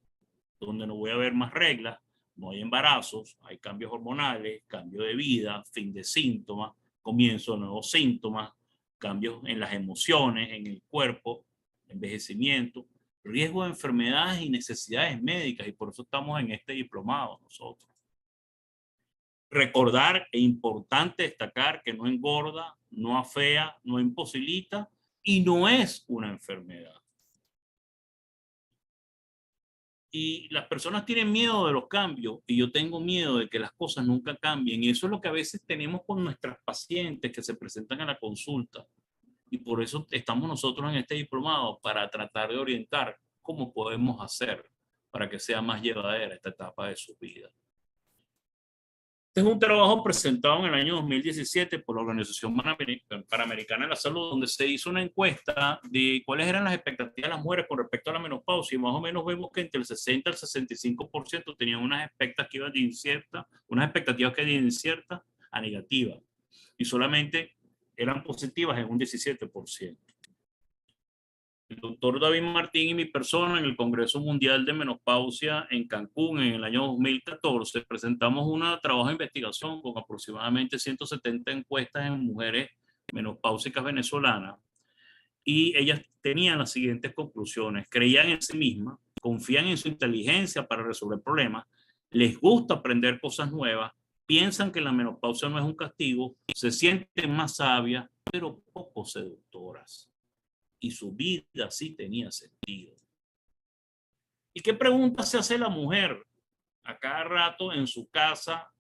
donde no voy a ver más reglas, no hay embarazos, hay cambios hormonales, cambio de vida, fin de síntomas, comienzo de nuevos síntomas, cambios en las emociones, en el cuerpo, envejecimiento, riesgo de enfermedades y necesidades médicas, y por eso estamos en este diplomado nosotros. Recordar e importante destacar que no engorda, no afea, no imposibilita y no es una enfermedad. Y las personas tienen miedo de los cambios y yo tengo miedo de que las cosas nunca cambien. Y eso es lo que a veces tenemos con nuestras pacientes que se presentan a la consulta. Y por eso estamos nosotros en este diplomado para tratar de orientar cómo podemos hacer para que sea más llevadera esta etapa de su vida. Este es un trabajo presentado en el año 2017 por la Organización Panamericana de la Salud, donde se hizo una encuesta de cuáles eran las expectativas de las mujeres con respecto a la menopausia, y más o menos vemos que entre el 60 al 65% tenían unas expectativas de inciertas, a negativas, y solamente eran positivas en un 17%. El doctor David Martín y mi persona en el Congreso Mundial de Menopausia en Cancún en el año 2014 presentamos un trabajo de investigación con aproximadamente 170 encuestas en mujeres menopáusicas venezolanas y ellas tenían las siguientes conclusiones: creían en sí mismas, confían en su inteligencia para resolver problemas, les gusta aprender cosas nuevas, piensan que la menopausia no es un castigo, se sienten más sabias, pero poco seductoras. Y su vida sí tenía sentido. ¿Y qué preguntas se hace la mujer a cada rato en su casa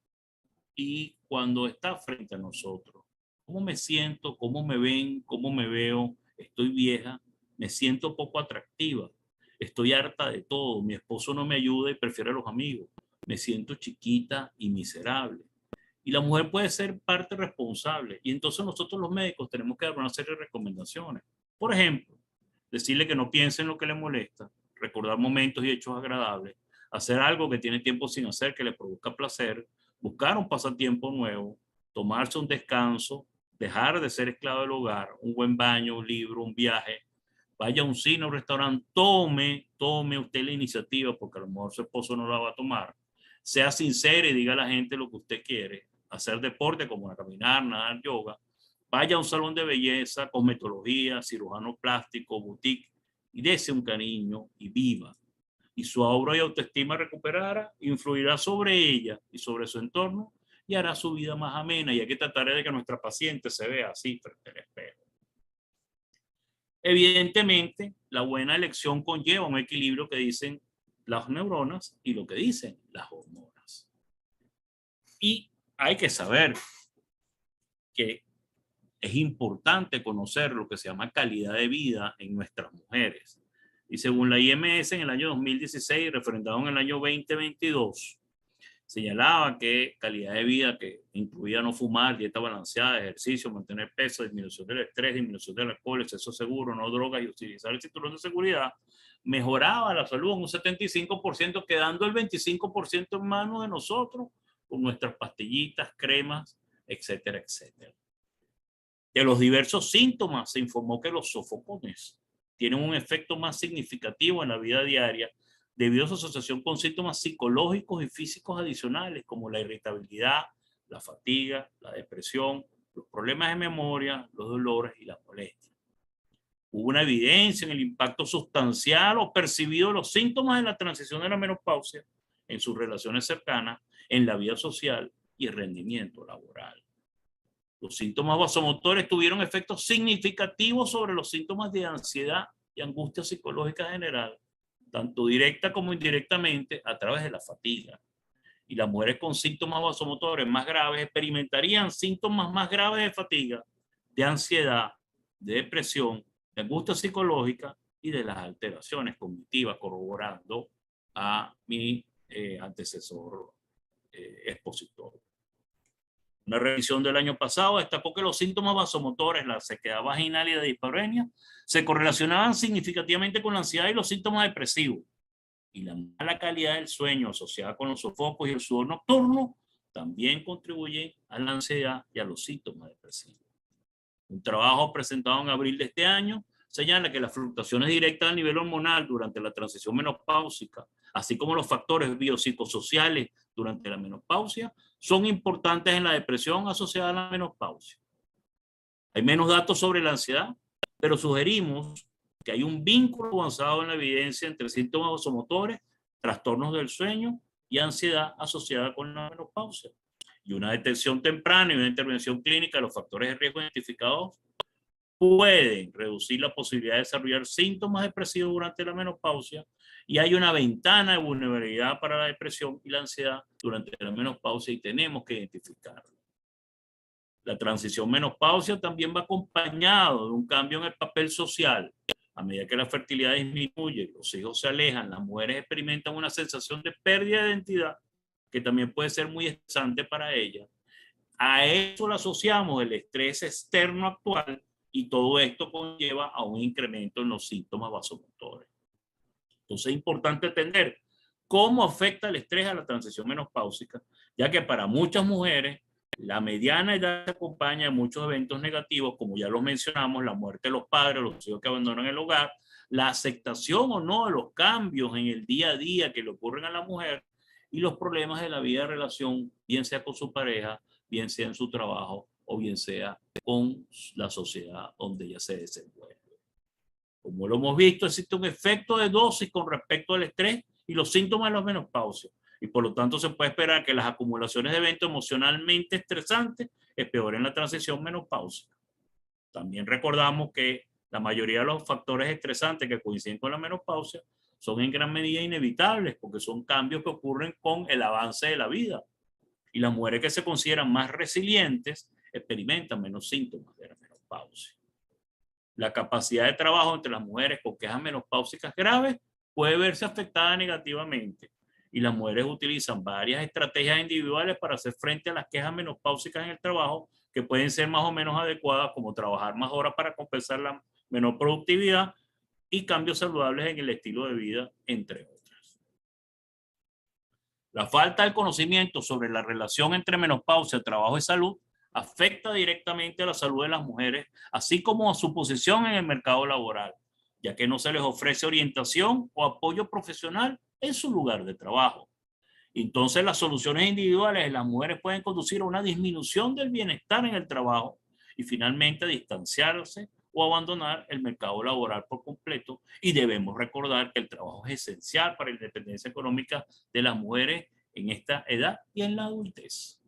y cuando está frente a nosotros? ¿Cómo me siento? ¿Cómo me ven? ¿Cómo me veo? ¿Estoy vieja? ¿Me siento poco atractiva? Estoy harta de todo. Mi esposo no me ayuda y prefiere a los amigos. Me siento chiquita y miserable. Y la mujer puede ser parte responsable. Y entonces nosotros los médicos tenemos que dar una serie de recomendaciones. Por ejemplo, decirle que no piense en lo que le molesta, recordar momentos y hechos agradables, hacer algo que tiene tiempo sin hacer que le produzca placer, buscar un pasatiempo nuevo, tomarse un descanso, dejar de ser esclavo del hogar, un buen baño, un libro, un viaje, vaya a un cine o un restaurante, tome usted la iniciativa, porque a lo mejor su esposo no la va a tomar. Sea sincero y diga a la gente lo que usted quiere, hacer deporte como caminar, nadar, yoga. Vaya a un salón de belleza, cosmetología, cirujano plástico, boutique y dése un cariño y viva. Y su aura y autoestima recuperada influirá sobre ella y sobre su entorno y hará su vida más amena. Y hay que tratar de que nuestra paciente se vea así frente al espejo. Evidentemente, la buena elección conlleva un equilibrio que dicen las neuronas y lo que dicen las hormonas. Y hay que saber que es importante conocer lo que se llama calidad de vida en nuestras mujeres. Y según la IMS, en el año 2016, referendado en el año 2022, señalaba que calidad de vida que incluía no fumar, dieta balanceada, ejercicio, mantener peso, disminución del estrés, disminución del alcohol, exceso seguro, no drogas y utilizar el cinturón de seguridad, mejoraba la salud en un 75%, quedando el 25% en manos de nosotros con nuestras pastillitas, cremas, etcétera, etcétera. De los diversos síntomas se informó que los sofocones tienen un efecto más significativo en la vida diaria debido a su asociación con síntomas psicológicos y físicos adicionales como la irritabilidad, la fatiga, la depresión, los problemas de memoria, los dolores y las molestias. Hubo una evidencia en el impacto sustancial o percibido de los síntomas en la transición de la menopausia, en sus relaciones cercanas, en la vida social y el rendimiento laboral. Los síntomas vasomotores tuvieron efectos significativos sobre los síntomas de ansiedad y angustia psicológica general, tanto directa como indirectamente a través de la fatiga. Y las mujeres con síntomas vasomotores más graves experimentarían síntomas más graves de fatiga, de ansiedad, de depresión, de angustia psicológica y de las alteraciones cognitivas, corroborando a mi antecesor expositor. Una revisión del año pasado destacó que los síntomas vasomotores, la sequedad vaginal y la dispareunia, se correlacionaban significativamente con la ansiedad y los síntomas depresivos. Y la mala calidad del sueño asociada con los sofocos y el sudor nocturno también contribuye a la ansiedad y a los síntomas depresivos. Un trabajo presentado en abril de este año señala que las fluctuaciones directas a nivel hormonal durante la transición menopáusica, así como los factores biopsicosociales durante la menopausia, son importantes en la depresión asociada a la menopausia. Hay menos datos sobre la ansiedad, pero sugerimos que hay un vínculo avanzado en la evidencia entre síntomas vasomotores, trastornos del sueño y ansiedad asociada con la menopausia. Y una detección temprana y una intervención clínica de los factores de riesgo identificados pueden reducir la posibilidad de desarrollar síntomas depresivos durante la menopausia, y hay una ventana de vulnerabilidad para la depresión y la ansiedad durante la menopausia y tenemos que identificarlo. La transición menopausia también va acompañado de un cambio en el papel social. A medida que la fertilidad disminuye, los hijos se alejan, las mujeres experimentan una sensación de pérdida de identidad que también puede ser muy estresante para ellas. A eso le asociamos el estrés externo actual y todo esto conlleva a un incremento en los síntomas vasomotores. Entonces es importante entender cómo afecta el estrés a la transición menopáusica, ya que para muchas mujeres la mediana edad se acompaña de muchos eventos negativos, como ya los mencionamos, la muerte de los padres, los hijos que abandonan el hogar, la aceptación o no de los cambios en el día a día que le ocurren a la mujer y los problemas de la vida de relación, bien sea con su pareja, bien sea en su trabajo o bien sea con la sociedad donde ella se desenvuelve. Como lo hemos visto, existe un efecto de dosis con respecto al estrés y los síntomas de la menopausia. Y por lo tanto se puede esperar que las acumulaciones de eventos emocionalmente estresantes empeoren la transición menopáusica. También recordamos que la mayoría de los factores estresantes que coinciden con la menopausia son en gran medida inevitables porque son cambios que ocurren con el avance de la vida. Y las mujeres que se consideran más resilientes experimentan menos síntomas de la menopausia. La capacidad de trabajo entre las mujeres con quejas menopáusicas graves puede verse afectada negativamente y las mujeres utilizan varias estrategias individuales para hacer frente a las quejas menopáusicas en el trabajo que pueden ser más o menos adecuadas, como trabajar más horas para compensar la menor productividad y cambios saludables en el estilo de vida, entre otras. La falta de conocimiento sobre la relación entre menopausia, trabajo y salud afecta directamente a la salud de las mujeres, así como a su posición en el mercado laboral, ya que no se les ofrece orientación o apoyo profesional en su lugar de trabajo. Entonces, las soluciones individuales de las mujeres pueden conducir a una disminución del bienestar en el trabajo y finalmente a distanciarse o abandonar el mercado laboral por completo. Y debemos recordar que el trabajo es esencial para la independencia económica de las mujeres en esta edad y en la adultez.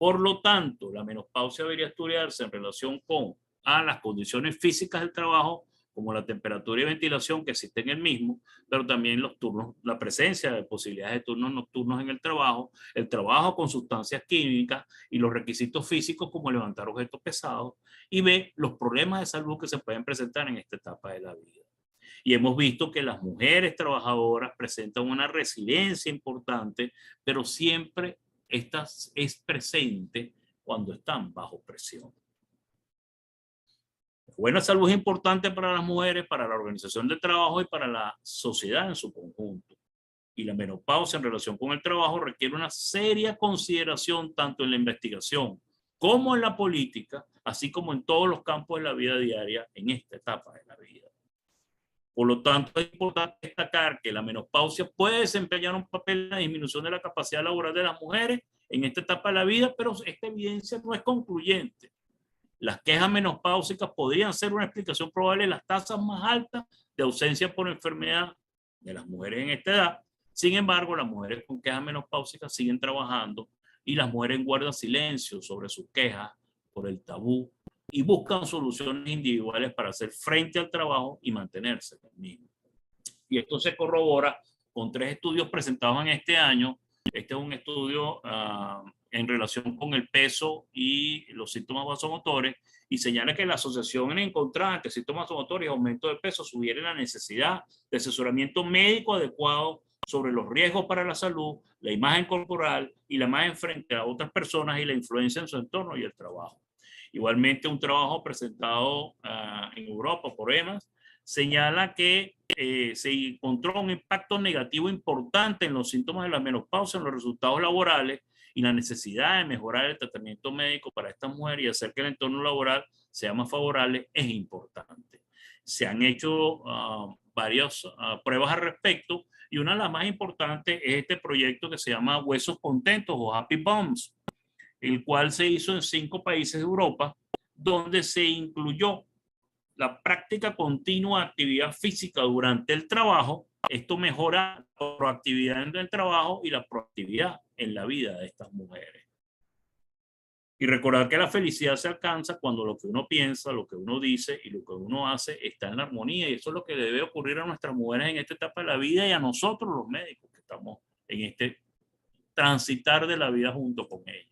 Por lo tanto, la menopausia debería estudiarse en relación con las condiciones físicas del trabajo, como la temperatura y ventilación que existe en el mismo, pero también los turnos, la presencia de posibilidades de turnos nocturnos en el trabajo con sustancias químicas y los requisitos físicos como levantar objetos pesados, y ve los problemas de salud que se pueden presentar en esta etapa de la vida. Y hemos visto que las mujeres trabajadoras presentan una resiliencia importante, pero siempre esta es presente cuando están bajo presión. La buena salud es importante para las mujeres, para la organización del trabajo y para la sociedad en su conjunto. Y la menopausia en relación con el trabajo requiere una seria consideración tanto en la investigación como en la política, así como en todos los campos de la vida diaria en esta etapa de la vida. Por lo tanto, es importante destacar que la menopausia puede desempeñar un papel en la disminución de la capacidad laboral de las mujeres en esta etapa de la vida, pero esta evidencia no es concluyente. Las quejas menopáusicas podrían ser una explicación probable de las tasas más altas de ausencia por enfermedad de las mujeres en esta edad. Sin embargo, las mujeres con quejas menopáusicas siguen trabajando y las mujeres guardan silencio sobre sus quejas por el tabú y buscan soluciones individuales para hacer frente al trabajo y mantenerse en el mismo. Y esto se corrobora con 3 estudios presentados en este año. Este es un estudio en relación con el peso y los síntomas vasomotores, y señala que la asociación encontrada entre síntomas vasomotores y aumento de peso sugiere la necesidad de asesoramiento médico adecuado sobre los riesgos para la salud, la imagen corporal y la imagen frente a otras personas y la influencia en su entorno y el trabajo. Igualmente, un trabajo presentado en Europa por EMAS señala que se encontró un impacto negativo importante en los síntomas de la menopausia, en los resultados laborales, y la necesidad de mejorar el tratamiento médico para estas mujeres y hacer que el entorno laboral sea más favorable es importante. Se han hecho varias pruebas al respecto, y una de las más importantes es este proyecto que se llama Huesos Contentos o Happy Bones, el cual se hizo en 5 países de Europa, donde se incluyó la práctica continua de actividad física durante el trabajo. Esto mejora la proactividad en el trabajo y la proactividad en la vida de estas mujeres. Y recordar que la felicidad se alcanza cuando lo que uno piensa, lo que uno dice y lo que uno hace está en la armonía, y eso es lo que debe ocurrir a nuestras mujeres en esta etapa de la vida y a nosotros los médicos que estamos en este transitar de la vida junto con ellas.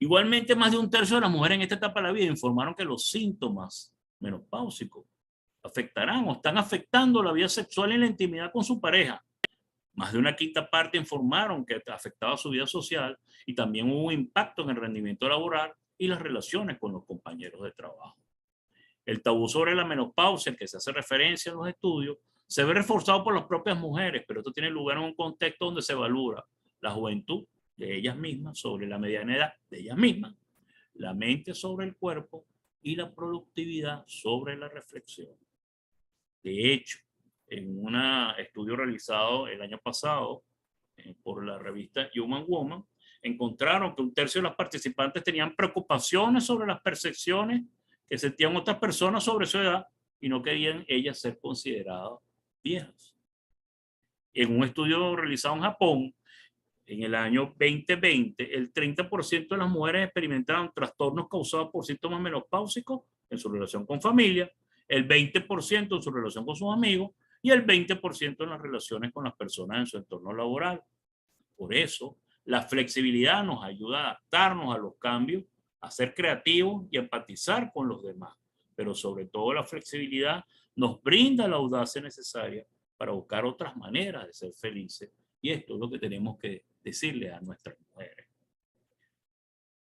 Igualmente, más de 1/3 de las mujeres en esta etapa de la vida informaron que los síntomas menopáusicos afectarán o están afectando la vida sexual y la intimidad con su pareja. Más de 1/5 parte informaron que afectaba su vida social, y también hubo un impacto en el rendimiento laboral y las relaciones con los compañeros de trabajo. El tabú sobre la menopausia, al que se hace referencia en los estudios, se ve reforzado por las propias mujeres, pero esto tiene lugar en un contexto donde se valora la juventud de ellas mismas sobre la mediana edad de ellas mismas, la mente sobre el cuerpo y la productividad sobre la reflexión. De hecho, en un estudio realizado el año pasado por la revista Human Woman, encontraron que 1/3 de las participantes tenían preocupaciones sobre las percepciones que sentían otras personas sobre su edad y no querían ellas ser consideradas viejas. En un estudio realizado en Japón, en el año 2020, el 30% de las mujeres experimentaban trastornos causados por síntomas menopáusicos en su relación con familia, el 20% en su relación con sus amigos y el 20% en las relaciones con las personas en su entorno laboral. Por eso, la flexibilidad nos ayuda a adaptarnos a los cambios, a ser creativos y a empatizar con los demás. Pero sobre todo, la flexibilidad nos brinda la audacia necesaria para buscar otras maneras de ser felices. Y esto es lo que tenemos que decirle a nuestras mujeres.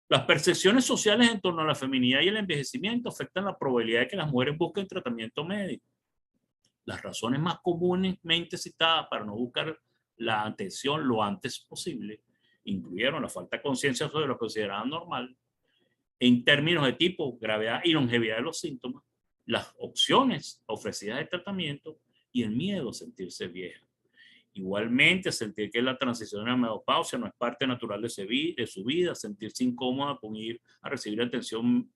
Las percepciones sociales en torno a la feminidad y el envejecimiento afectan la probabilidad de que las mujeres busquen tratamiento médico. Las razones más comúnmente citadas para no buscar la atención lo antes posible incluyeron la falta de conciencia sobre lo considerado normal, en términos de tipo, gravedad y longevidad de los síntomas, las opciones ofrecidas de tratamiento y el miedo a sentirse vieja. Igualmente, sentir que la transición a la menopausia no es parte natural de su vida, sentirse incómoda con ir a recibir atención,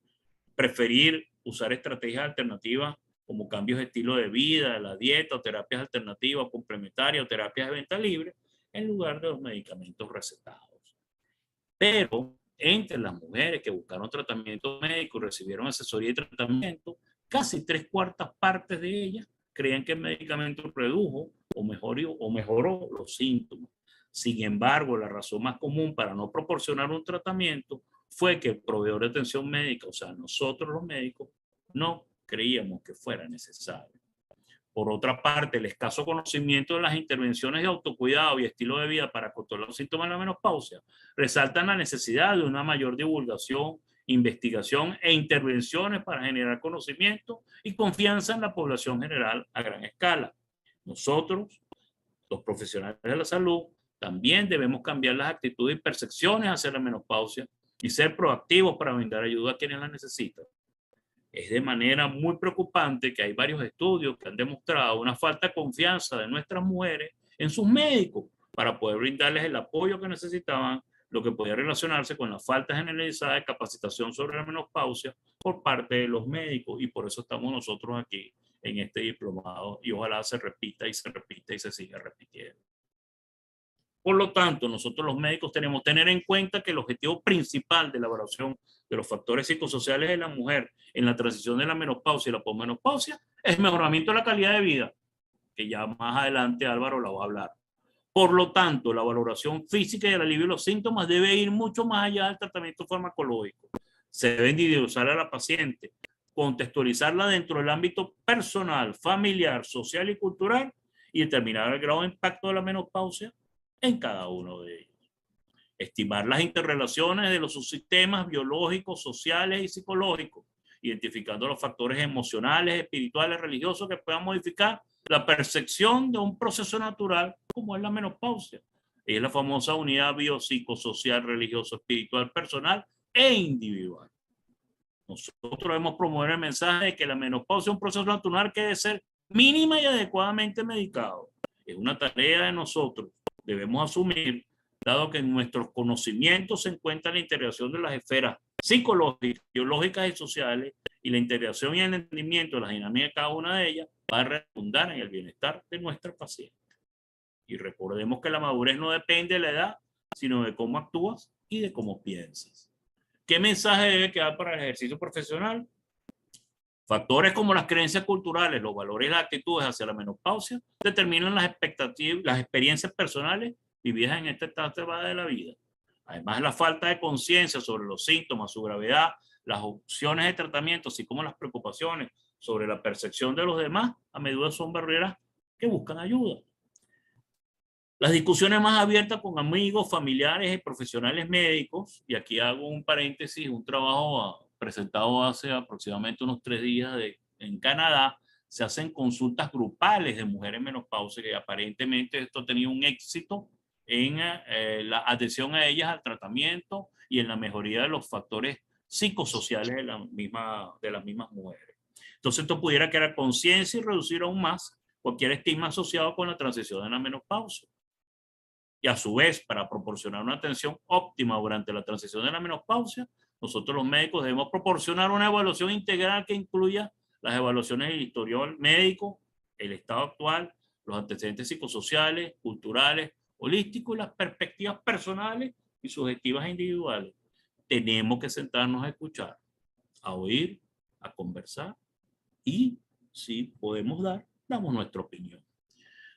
preferir usar estrategias alternativas como cambios de estilo de vida, la dieta o terapias alternativas complementarias o terapias de venta libre en lugar de los medicamentos recetados. Pero entre las mujeres que buscaron tratamiento médico y recibieron asesoría y tratamiento, casi 3/4 partes de ellas creían que el medicamento redujo o mejoró los síntomas. Sin embargo, la razón más común para no proporcionar un tratamiento fue que el proveedor de atención médica, o sea, nosotros los médicos, no creíamos que fuera necesario. Por otra parte, el escaso conocimiento de las intervenciones de autocuidado y estilo de vida para controlar los síntomas de la menopausia resaltan la necesidad de una mayor divulgación, investigación e intervenciones para generar conocimiento y confianza en la población general a gran escala. Nosotros, los profesionales de la salud, también debemos cambiar las actitudes y percepciones hacia la menopausia y ser proactivos para brindar ayuda a quienes la necesitan. Es de manera muy preocupante que hay varios estudios que han demostrado una falta de confianza de nuestras mujeres en sus médicos para poder brindarles el apoyo que necesitaban, lo que podía relacionarse con la falta generalizada de capacitación sobre la menopausia por parte de los médicos, y por eso estamos nosotros aquí en este diplomado, y ojalá se repita y se repita y se siga repitiendo. Por lo tanto, nosotros los médicos tenemos que tener en cuenta que el objetivo principal de la evaluación de los factores psicosociales de la mujer en la transición de la menopausia y la posmenopausia es mejoramiento de la calidad de vida, que ya más adelante Álvaro la va a hablar. Por lo tanto, la valoración física y el alivio de los síntomas debe ir mucho más allá del tratamiento farmacológico. Se debe individualizar a la paciente, contextualizarla dentro del ámbito personal, familiar, social y cultural, y determinar el grado de impacto de la menopausia en cada uno de ellos. Estimar las interrelaciones de los subsistemas biológicos, sociales y psicológicos, identificando los factores emocionales, espirituales, religiosos que puedan modificar la percepción de un proceso natural como es la menopausia. Es la famosa unidad biopsicosocial, religioso, espiritual, personal e individual. Nosotros debemos promover el mensaje de que la menopausia es un proceso natural que debe ser mínima y adecuadamente medicado. Es una tarea de nosotros. Debemos asumir, dado que en nuestros conocimientos se encuentra la integración de las esferas psicológicas, biológicas y sociales, y la integración y el entendimiento de las dinámicas de cada una de ellas va a redundar en el bienestar de nuestra paciente. Y recordemos que la madurez no depende de la edad, sino de cómo actúas y de cómo piensas. ¿Qué mensaje debe quedar para el ejercicio profesional? Factores como las creencias culturales, los valores y las actitudes hacia la menopausia determinan las expectativas, las experiencias personales vividas en esta etapa de la vida. Además, la falta de conciencia sobre los síntomas, su gravedad, las opciones de tratamiento, así como las preocupaciones sobre la percepción de los demás, a menudo son barreras que buscan ayuda. Las discusiones más abiertas con amigos, familiares y profesionales médicos, y aquí hago un paréntesis, un trabajo presentado hace aproximadamente unos 3 días en Canadá, se hacen consultas grupales de mujeres menopáusicas y aparentemente esto ha tenido un éxito en la atención a ellas al tratamiento y en la mejoría de los factores psicosociales de las mismas mujeres. Entonces esto pudiera crear conciencia y reducir aún más cualquier estigma asociado con la transición de la menopausia. Y a su vez, para proporcionar una atención óptima durante la transición de la menopausia, nosotros los médicos debemos proporcionar una evaluación integral que incluya las evaluaciones del historial médico, el estado actual, los antecedentes psicosociales, culturales, holísticos y las perspectivas personales y subjetivas individuales. Tenemos que sentarnos a escuchar, a oír, a conversar y, si podemos damos nuestra opinión.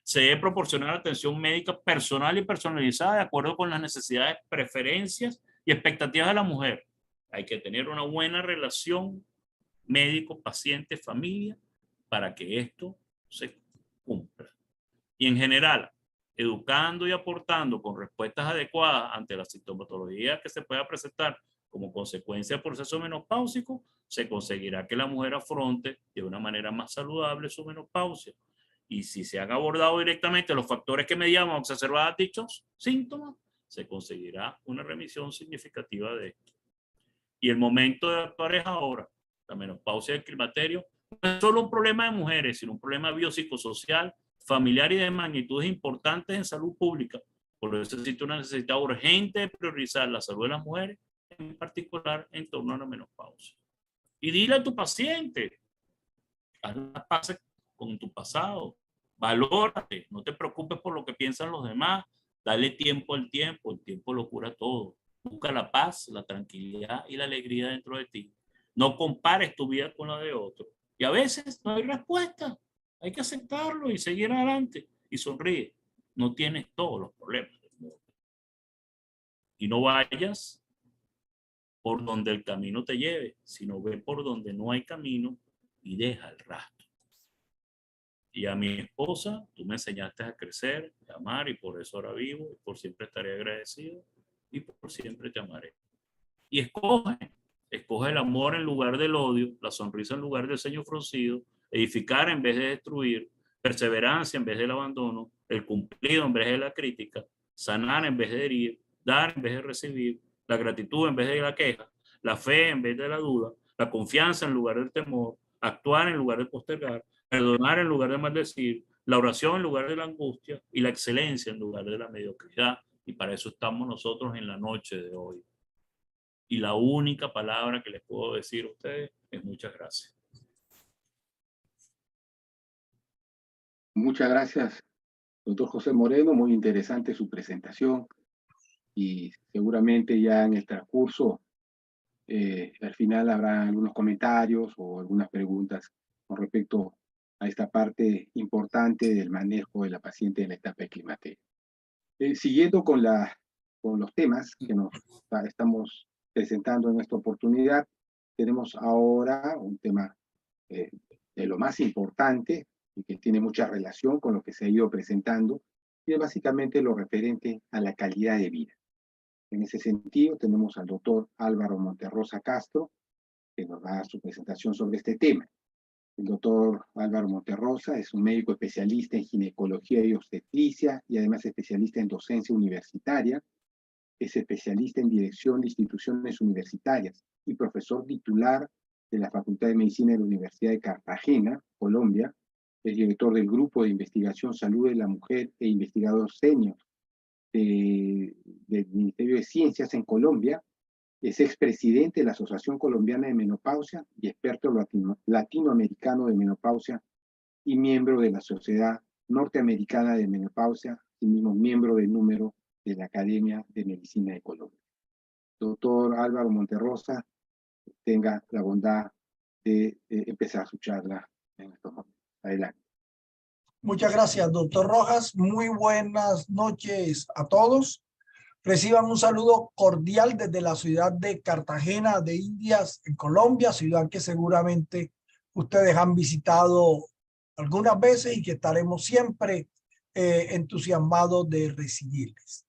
Se debe proporcionar atención médica personal y personalizada de acuerdo con las necesidades, preferencias y expectativas de la mujer. Hay que tener una buena relación médico, paciente, familia para que esto se cumpla. Y en general, educando y aportando con respuestas adecuadas ante la sintomatología que se pueda presentar como consecuencia del proceso menopáusico, se conseguirá que la mujer afronte de una manera más saludable su menopausia. Y si se han abordado directamente los factores que mediaban o exacerbaban dichos síntomas, se conseguirá una remisión significativa de esto. Y el momento de actuar es ahora. La menopausia del climaterio no es solo un problema de mujeres, sino un problema biopsicosocial, familiar y de magnitudes importantes en salud pública. Por eso existe una necesidad urgente de priorizar la salud de las mujeres, en particular en torno a la menopausia. Y dile a tu paciente, haz las paces con tu pasado, valórate, no te preocupes por lo que piensan los demás, dale tiempo al tiempo, el tiempo lo cura todo. Busca la paz, la tranquilidad y la alegría dentro de ti. No compares tu vida con la de otro. Y a veces no hay respuesta. Hay que aceptarlo y seguir adelante. Y sonríe. No tienes todos los problemas del mundo. Y no vayas por donde el camino te lleve, sino ve por donde no hay camino y deja el rastro. Y a mi esposa, tú me enseñaste a crecer, a amar, y por eso ahora vivo, y por siempre estaré agradecido, y por siempre te amaré. Y escoge el amor en lugar del odio, la sonrisa en lugar del ceño fruncido, edificar en vez de destruir, perseverancia en vez del abandono, el cumplido en vez de la crítica, sanar en vez de herir, dar en vez de recibir, la gratitud en vez de la queja, la fe en vez de la duda, la confianza en lugar del temor, actuar en lugar de postergar, perdonar en lugar de maldecir, la oración en lugar de la angustia y la excelencia en lugar de la mediocridad. Y para eso estamos nosotros en la noche de hoy. Y la única palabra que les puedo decir a ustedes es muchas gracias. Muchas gracias, doctor José Moreno. Muy interesante su presentación. Y seguramente ya en el transcurso, al final habrá algunos comentarios o algunas preguntas con respecto a esta parte importante del manejo de la paciente en la etapa de climaterio. Siguiendo con los temas que nos estamos presentando en esta oportunidad, tenemos ahora un tema de lo más importante y que tiene mucha relación con lo que se ha ido presentando, y es básicamente lo referente a la calidad de vida. En ese sentido, tenemos al doctor Álvaro Monterrosa Castro, que nos va a dar su presentación sobre este tema. El doctor Álvaro Monterrosa es un médico especialista en ginecología y obstetricia y además especialista en docencia universitaria. Es especialista en dirección de instituciones universitarias y profesor titular de la Facultad de Medicina de la Universidad de Cartagena, Colombia. Es director del Grupo de Investigación Salud de la Mujer e investigador senior del Ministerio de Ciencias en Colombia. Es expresidente de la Asociación Colombiana de Menopausia y experto latinoamericano de menopausia y miembro de la Sociedad Norteamericana de Menopausia y mismo miembro del número de la Academia de Medicina de Colombia. Doctor Álvaro Monterrosa, tenga la bondad de empezar su charla en estos momentos. Adelante. Muchas gracias, doctor Rojas. Muy buenas noches a todos. Reciban un saludo cordial desde la ciudad de Cartagena de Indias, en Colombia, ciudad que seguramente ustedes han visitado algunas veces y que estaremos siempre entusiasmados de recibirles.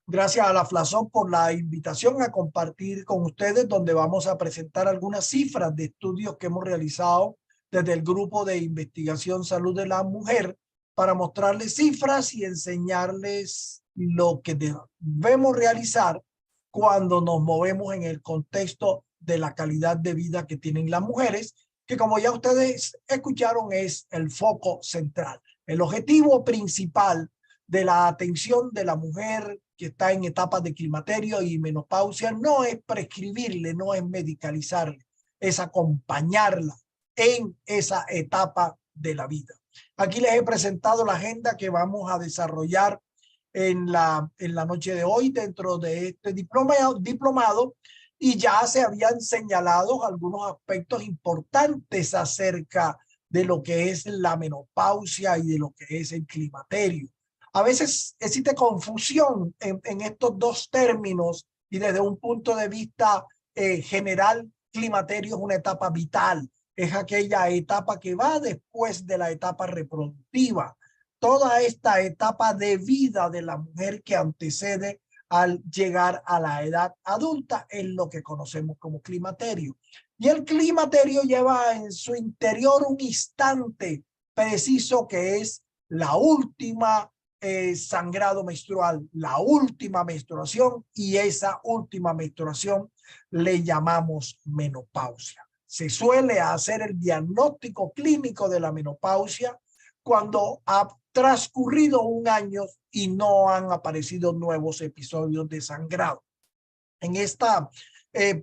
Gracias a la FLASOC por la invitación a compartir con ustedes, donde vamos a presentar algunas cifras de estudios que hemos realizado desde el Grupo de Investigación Salud de la Mujer, para mostrarles cifras y enseñarles lo que debemos realizar cuando nos movemos en el contexto de la calidad de vida que tienen las mujeres, que como ya ustedes escucharon es el foco central. El objetivo principal de la atención de la mujer que está en etapas de climaterio y menopausia no es prescribirle, no es medicalizarle, es acompañarla en esa etapa de la vida. Aquí les he presentado la agenda que vamos a desarrollar en la noche de hoy dentro de este diplomado, y ya se habían señalado algunos aspectos importantes acerca de lo que es la menopausia y de lo que es el climaterio. A veces existe confusión en estos dos términos, y desde un punto de vista general, climaterio es una etapa vital. Es aquella etapa que va después de la etapa reproductiva. Toda esta etapa de vida de la mujer que antecede al llegar a la edad adulta es lo que conocemos como climaterio. Y el climaterio lleva en su interior un instante preciso que es la última sangrado menstrual, la última menstruación, y esa última menstruación le llamamos menopausia. Se suele hacer el diagnóstico clínico de la menopausia cuando ha transcurrido un año y no han aparecido nuevos episodios de sangrado. En esta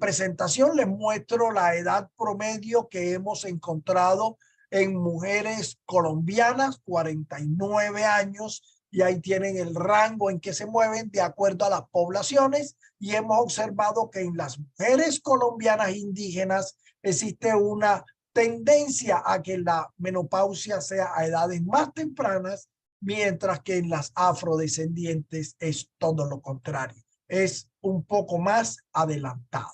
presentación les muestro la edad promedio que hemos encontrado en mujeres colombianas, 49 años, y ahí tienen el rango en que se mueven de acuerdo a las poblaciones, y hemos observado que en las mujeres colombianas indígenas existe una tendencia a que la menopausia sea a edades más tempranas, mientras que en las afrodescendientes es todo lo contrario, es un poco más adelantado.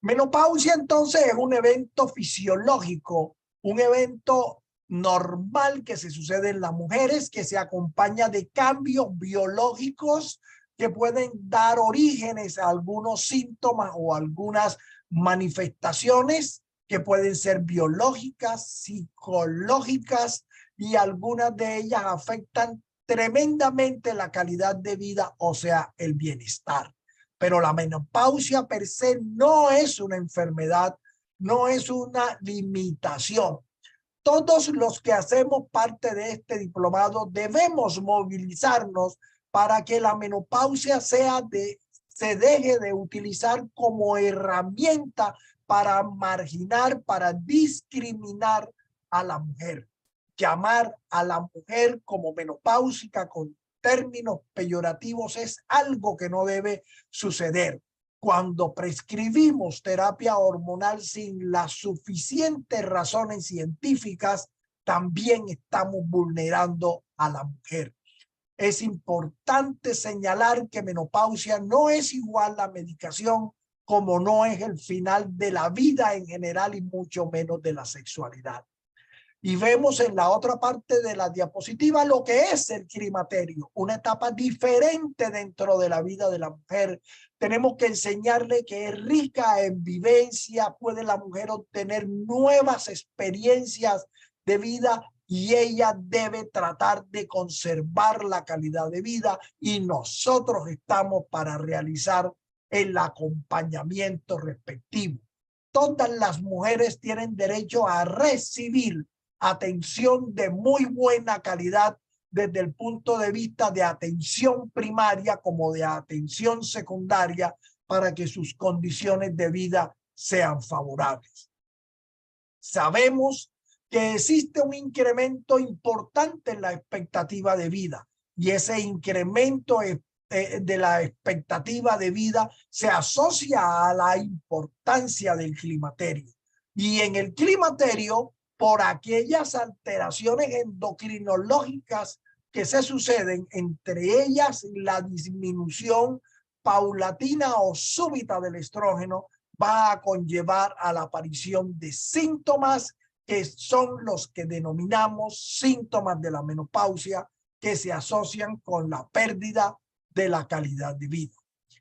Menopausia entonces es un evento fisiológico, un evento normal que se sucede en las mujeres, que se acompaña de cambios biológicos que pueden dar orígenes a algunos síntomas o algunas manifestaciones que pueden ser biológicas, psicológicas, y algunas de ellas afectan tremendamente la calidad de vida, o sea, el bienestar. Pero la menopausia per se no es una enfermedad, no es una limitación. Todos los que hacemos parte de este diplomado debemos movilizarnos para que la menopausia se deje de utilizar como herramienta para marginar, para discriminar a la mujer. Llamar a la mujer como menopáusica con términos peyorativos es algo que no debe suceder. Cuando prescribimos terapia hormonal sin las suficientes razones científicas, también estamos vulnerando a la mujer. Es importante señalar que menopausia no es igual a medicación, como no es el final de la vida en general y mucho menos de la sexualidad. Y vemos en la otra parte de la diapositiva lo que es el climaterio, una etapa diferente dentro de la vida de la mujer. Tenemos que enseñarle que es rica en vivencia, puede la mujer obtener nuevas experiencias de vida y ella debe tratar de conservar la calidad de vida, y nosotros estamos para realizar el acompañamiento respectivo. Todas las mujeres tienen derecho a recibir atención de muy buena calidad desde el punto de vista de atención primaria como de atención secundaria, para que sus condiciones de vida sean favorables. Sabemos que existe un incremento importante en la expectativa de vida, y ese incremento de la expectativa de vida se asocia a la importancia del climaterio. Y en el climaterio, por aquellas alteraciones endocrinológicas que se suceden, entre ellas la disminución paulatina o súbita del estrógeno, va a conllevar a la aparición de síntomas que son los que denominamos síntomas de la menopausia, que se asocian con la pérdida de la calidad de vida.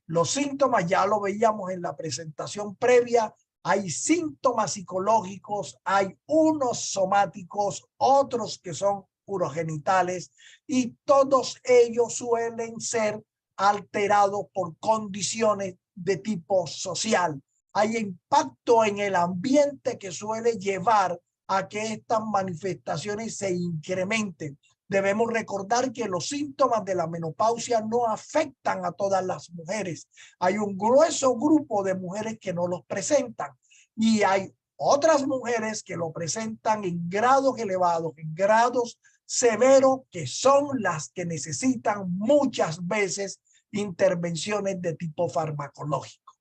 Los síntomas ya lo veíamos en la presentación previa. Hay síntomas psicológicos, hay unos somáticos, otros que son urogenitales, y todos ellos suelen ser alterados por condiciones de tipo social. Hay impacto en el ambiente que suele llevar a que estas manifestaciones se incrementen. Debemos recordar que los síntomas de la menopausia no afectan a todas las mujeres. Hay un grueso grupo de mujeres que no los presentan, y hay otras mujeres que lo presentan en grados elevados, en grados severos, que son las que necesitan muchas veces intervenciones de tipo farmacológico.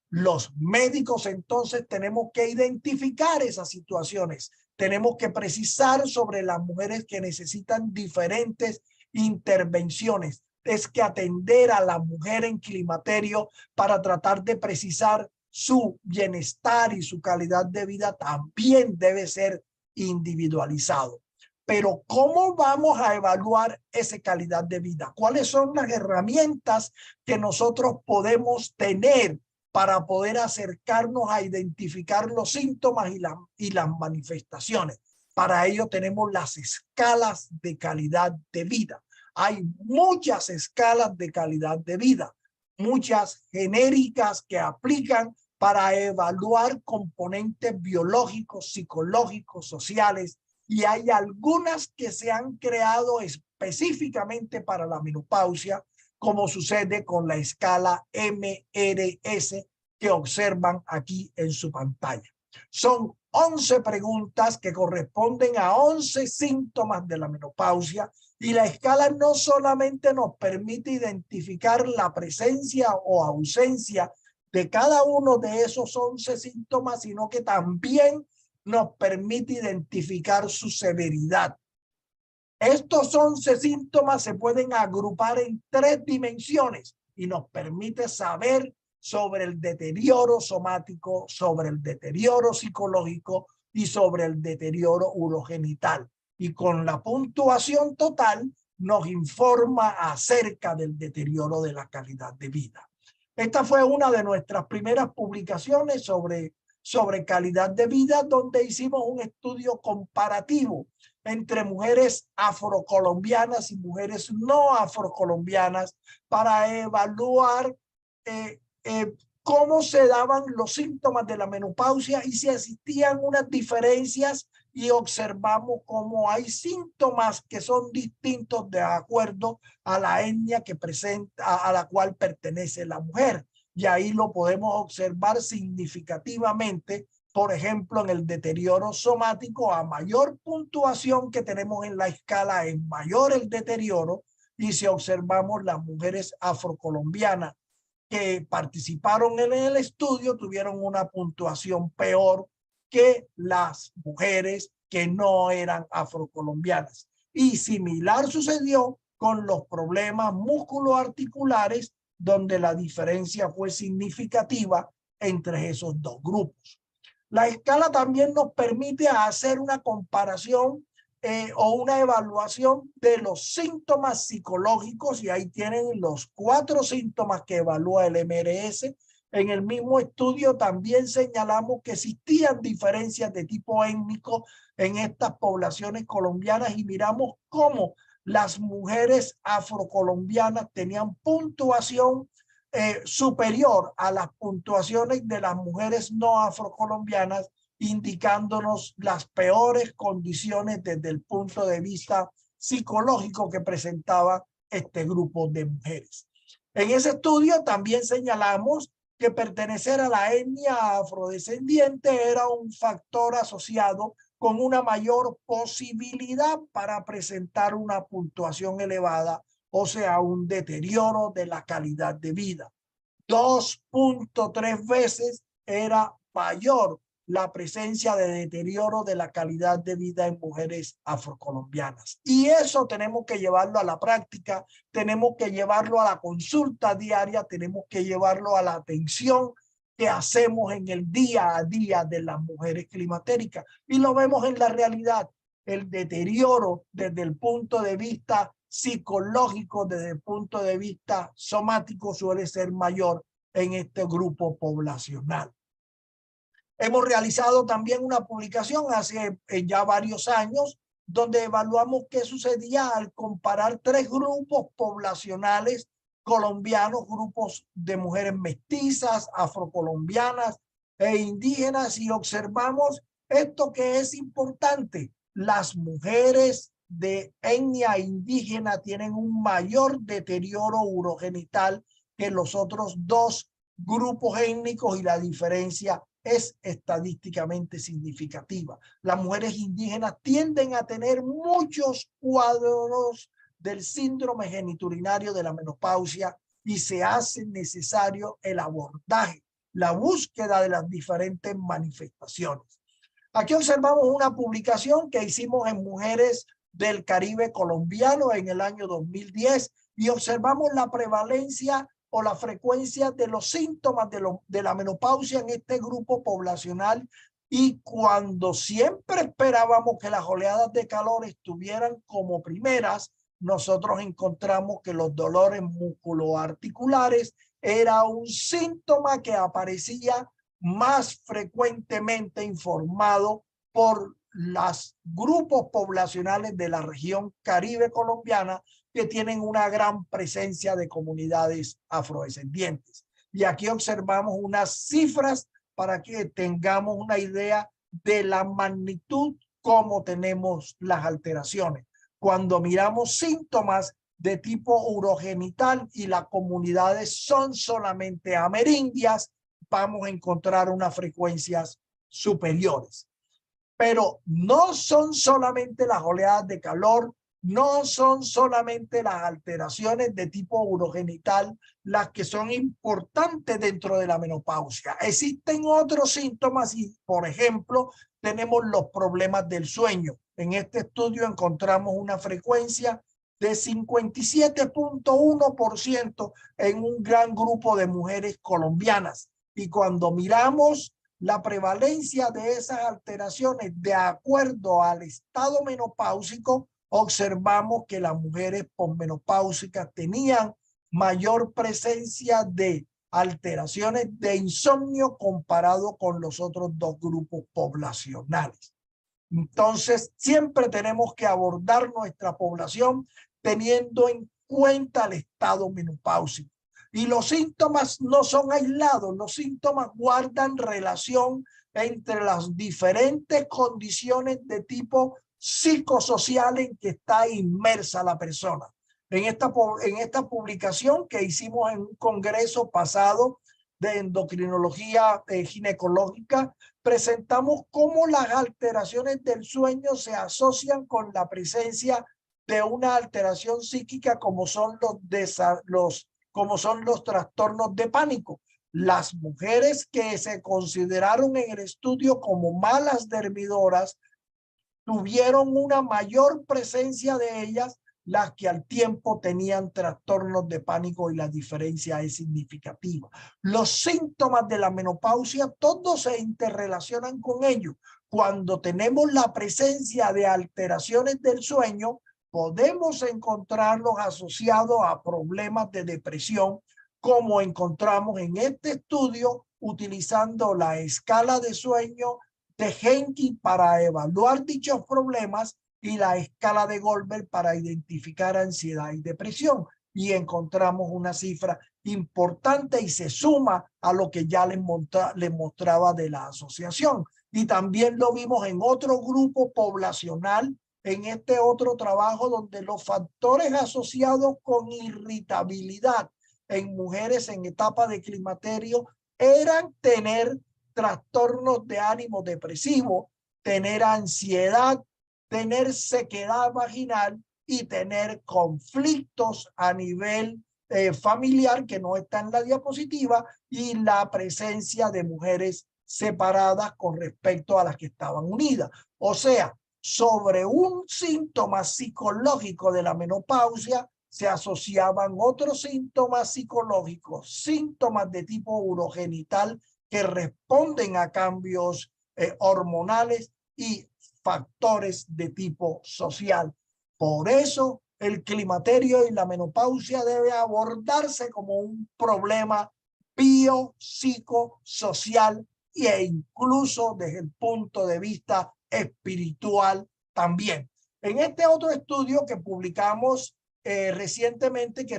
Los médicos entonces tenemos que identificar esas situaciones. Tenemos que precisar sobre las mujeres que necesitan diferentes intervenciones. Es que atender a la mujer en climaterio para tratar de precisar su bienestar y su calidad de vida también debe ser individualizado. Pero ¿cómo vamos a evaluar esa calidad de vida? ¿Cuáles son las herramientas que nosotros podemos tener para poder acercarnos a identificar los síntomas y las manifestaciones? Para ello tenemos las escalas de calidad de vida. Hay muchas escalas de calidad de vida, muchas genéricas que aplican para evaluar componentes biológicos, psicológicos, sociales, y hay algunas que se han creado específicamente para la menopausia, como sucede con la escala MRS que observan aquí en su pantalla. Son 11 preguntas que corresponden a 11 síntomas de la menopausia, Y la escala no solamente nos permite identificar la presencia o ausencia de cada uno de esos 11 síntomas, sino que también nos permite identificar su severidad. Estos 11 síntomas se pueden agrupar en 3 dimensiones y nos permite saber sobre el deterioro somático, sobre el deterioro psicológico y sobre el deterioro urogenital. Y con la puntuación total nos informa acerca del deterioro de la calidad de vida. Esta fue una de nuestras primeras publicaciones sobre calidad de vida, donde hicimos un estudio comparativo entre mujeres afrocolombianas y mujeres no afrocolombianas para evaluar cómo se daban los síntomas de la menopausia y si existían unas diferencias, y observamos cómo hay síntomas que son distintos de acuerdo a la etnia que presenta, a la cual pertenece la mujer. Y ahí lo podemos observar significativamente, por ejemplo, en el deterioro somático. A mayor puntuación que tenemos en la escala, es mayor el deterioro. Y si observamos las mujeres afrocolombianas que participaron en el estudio, tuvieron una puntuación peor que las mujeres que no eran afrocolombianas. Y similar sucedió con los problemas musculoarticulares, donde la diferencia fue significativa entre esos dos grupos. La escala también nos permite hacer una comparación o una evaluación de los síntomas psicológicos, y ahí tienen los 4 síntomas que evalúa el MRS. En el mismo estudio también señalamos que existían diferencias de tipo étnico en estas poblaciones colombianas, y miramos cómo las mujeres afrocolombianas tenían puntuación superior a las puntuaciones de las mujeres no afrocolombianas, indicándonos las peores condiciones desde el punto de vista psicológico que presentaba este grupo de mujeres. En ese estudio también señalamos que pertenecer a la etnia afrodescendiente era un factor asociado con una mayor posibilidad para presentar una puntuación elevada, o sea, un deterioro de la calidad de vida. 2.3 veces era mayor la presencia de deterioro de la calidad de vida en mujeres afrocolombianas. Y eso tenemos que llevarlo a la práctica, tenemos que llevarlo a la consulta diaria, tenemos que llevarlo a la atención que hacemos en el día a día de las mujeres climatéricas. Y lo vemos en la realidad, el deterioro desde el punto de vista psicológico, desde el punto de vista somático, suele ser mayor en este grupo poblacional. Hemos realizado también una publicación hace ya varios años, donde evaluamos qué sucedía al comparar 3 grupos poblacionales colombianos, grupos de mujeres mestizas, afrocolombianas e indígenas, y observamos esto que es importante. Las mujeres de etnia indígena tienen un mayor deterioro urogenital que los otros 2 grupos étnicos, y la diferencia es estadísticamente significativa. Las mujeres indígenas tienden a tener muchos cuadros del síndrome genitourinario de la menopausia, y se hace necesario el abordaje, la búsqueda de las diferentes manifestaciones. Aquí observamos una publicación que hicimos en mujeres del Caribe colombiano en el año 2010, y observamos la prevalencia o la frecuencia de los síntomas de la menopausia en este grupo poblacional. Y cuando siempre esperábamos que las oleadas de calor estuvieran como primeras, nosotros encontramos que los dolores musculoarticulares era un síntoma que aparecía más frecuentemente informado por los grupos poblacionales de la región Caribe colombiana, que tienen una gran presencia de comunidades afrodescendientes. Y aquí observamos unas cifras para que tengamos una idea de la magnitud cómo tenemos las alteraciones. Cuando miramos síntomas de tipo urogenital y las comunidades son solamente amerindias, vamos a encontrar unas frecuencias superiores. Pero no son solamente las oleadas de calor No son solamente las alteraciones de tipo urogenital las que son importantes dentro de la menopausia. Existen otros síntomas y, por ejemplo, tenemos los problemas del sueño. En este estudio encontramos una frecuencia de 57.1% en un gran grupo de mujeres colombianas. Y cuando miramos la prevalencia de esas alteraciones de acuerdo al estado menopáusico, observamos que las mujeres posmenopáusicas tenían mayor presencia de alteraciones de insomnio comparado con los otros dos grupos poblacionales. Entonces, siempre tenemos que abordar nuestra población teniendo en cuenta el estado menopáusico. Y los síntomas no son aislados, los síntomas guardan relación entre las diferentes condiciones de tipo psicosocial en que está inmersa la persona. En esta publicación que hicimos en un congreso pasado de endocrinología ginecológica, presentamos cómo las alteraciones del sueño se asocian con la presencia de una alteración psíquica como son los trastornos de pánico. Las mujeres que se consideraron en el estudio como malas dormidoras tuvieron una mayor presencia de ellas, las que al tiempo tenían trastornos de pánico, y la diferencia es significativa. Los síntomas de la menopausia todos se interrelacionan con ello. Cuando tenemos la presencia de alteraciones del sueño, podemos encontrarlos asociados a problemas de depresión, como encontramos en este estudio utilizando la escala de sueño de Henke para evaluar dichos problemas y la escala de Goldberg para identificar ansiedad y depresión. Y encontramos una cifra importante y se suma a lo que ya les mostraba de la asociación. Y también lo vimos en otro grupo poblacional, en este otro trabajo, donde los factores asociados con irritabilidad en mujeres en etapa de climaterio eran tener trastornos de ánimo depresivo, tener ansiedad, tener sequedad vaginal y tener conflictos a nivel familiar, que no está en la diapositiva, y la presencia de mujeres separadas con respecto a las que estaban unidas. O sea, sobre un síntoma psicológico de la menopausia se asociaban otros síntomas psicológicos, síntomas de tipo urogenital que responden a cambios hormonales y factores de tipo social. Por eso el climaterio y la menopausia debe abordarse como un problema biopsicosocial e incluso desde el punto de vista espiritual también. En este otro estudio que publicamos recientemente, que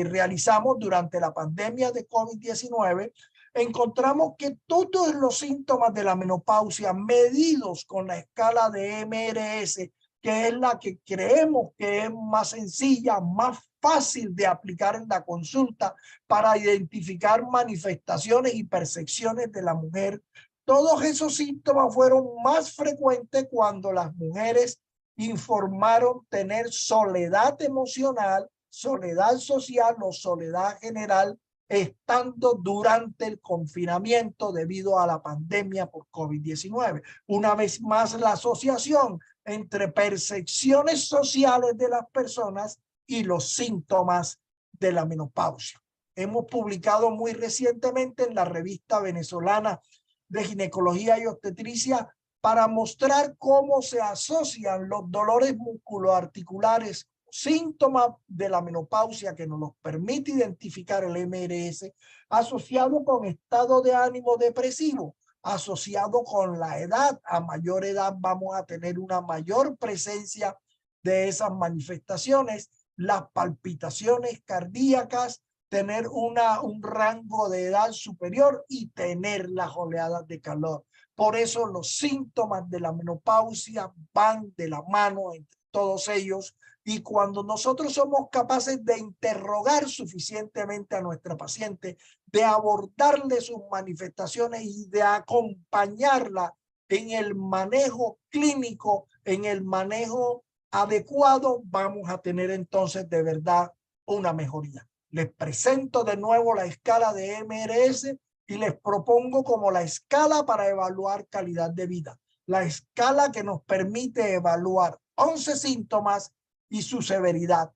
realizamos durante la pandemia de COVID-19, encontramos que todos los síntomas de la menopausia medidos con la escala de MRS, que es la que creemos que es más sencilla, más fácil de aplicar en la consulta para identificar manifestaciones y percepciones de la mujer, todos esos síntomas fueron más frecuentes cuando las mujeres informaron tener soledad emocional, soledad social o soledad general, estando durante el confinamiento debido a la pandemia por COVID-19. Una vez más, la asociación entre percepciones sociales de las personas y los síntomas de la menopausia. Hemos publicado muy recientemente en la revista venezolana de ginecología y obstetricia para mostrar cómo se asocian los dolores musculoarticulares, síntomas de la menopausia que nos permite identificar el MRS, asociado con estado de ánimo depresivo, asociado con la edad. A mayor edad vamos a tener una mayor presencia de esas manifestaciones, las palpitaciones cardíacas, tener un rango de edad superior y tener las oleadas de calor. Por eso los síntomas de la menopausia van de la mano entre todos ellos, y cuando nosotros somos capaces de interrogar suficientemente a nuestra paciente, de abordarle sus manifestaciones y de acompañarla en el manejo clínico en el manejo adecuado, vamos a tener entonces de verdad una mejoría. Les presento de nuevo la escala de MRS y les propongo como la escala para evaluar calidad de vida. La escala que nos permite evaluar 11 síntomas y su severidad.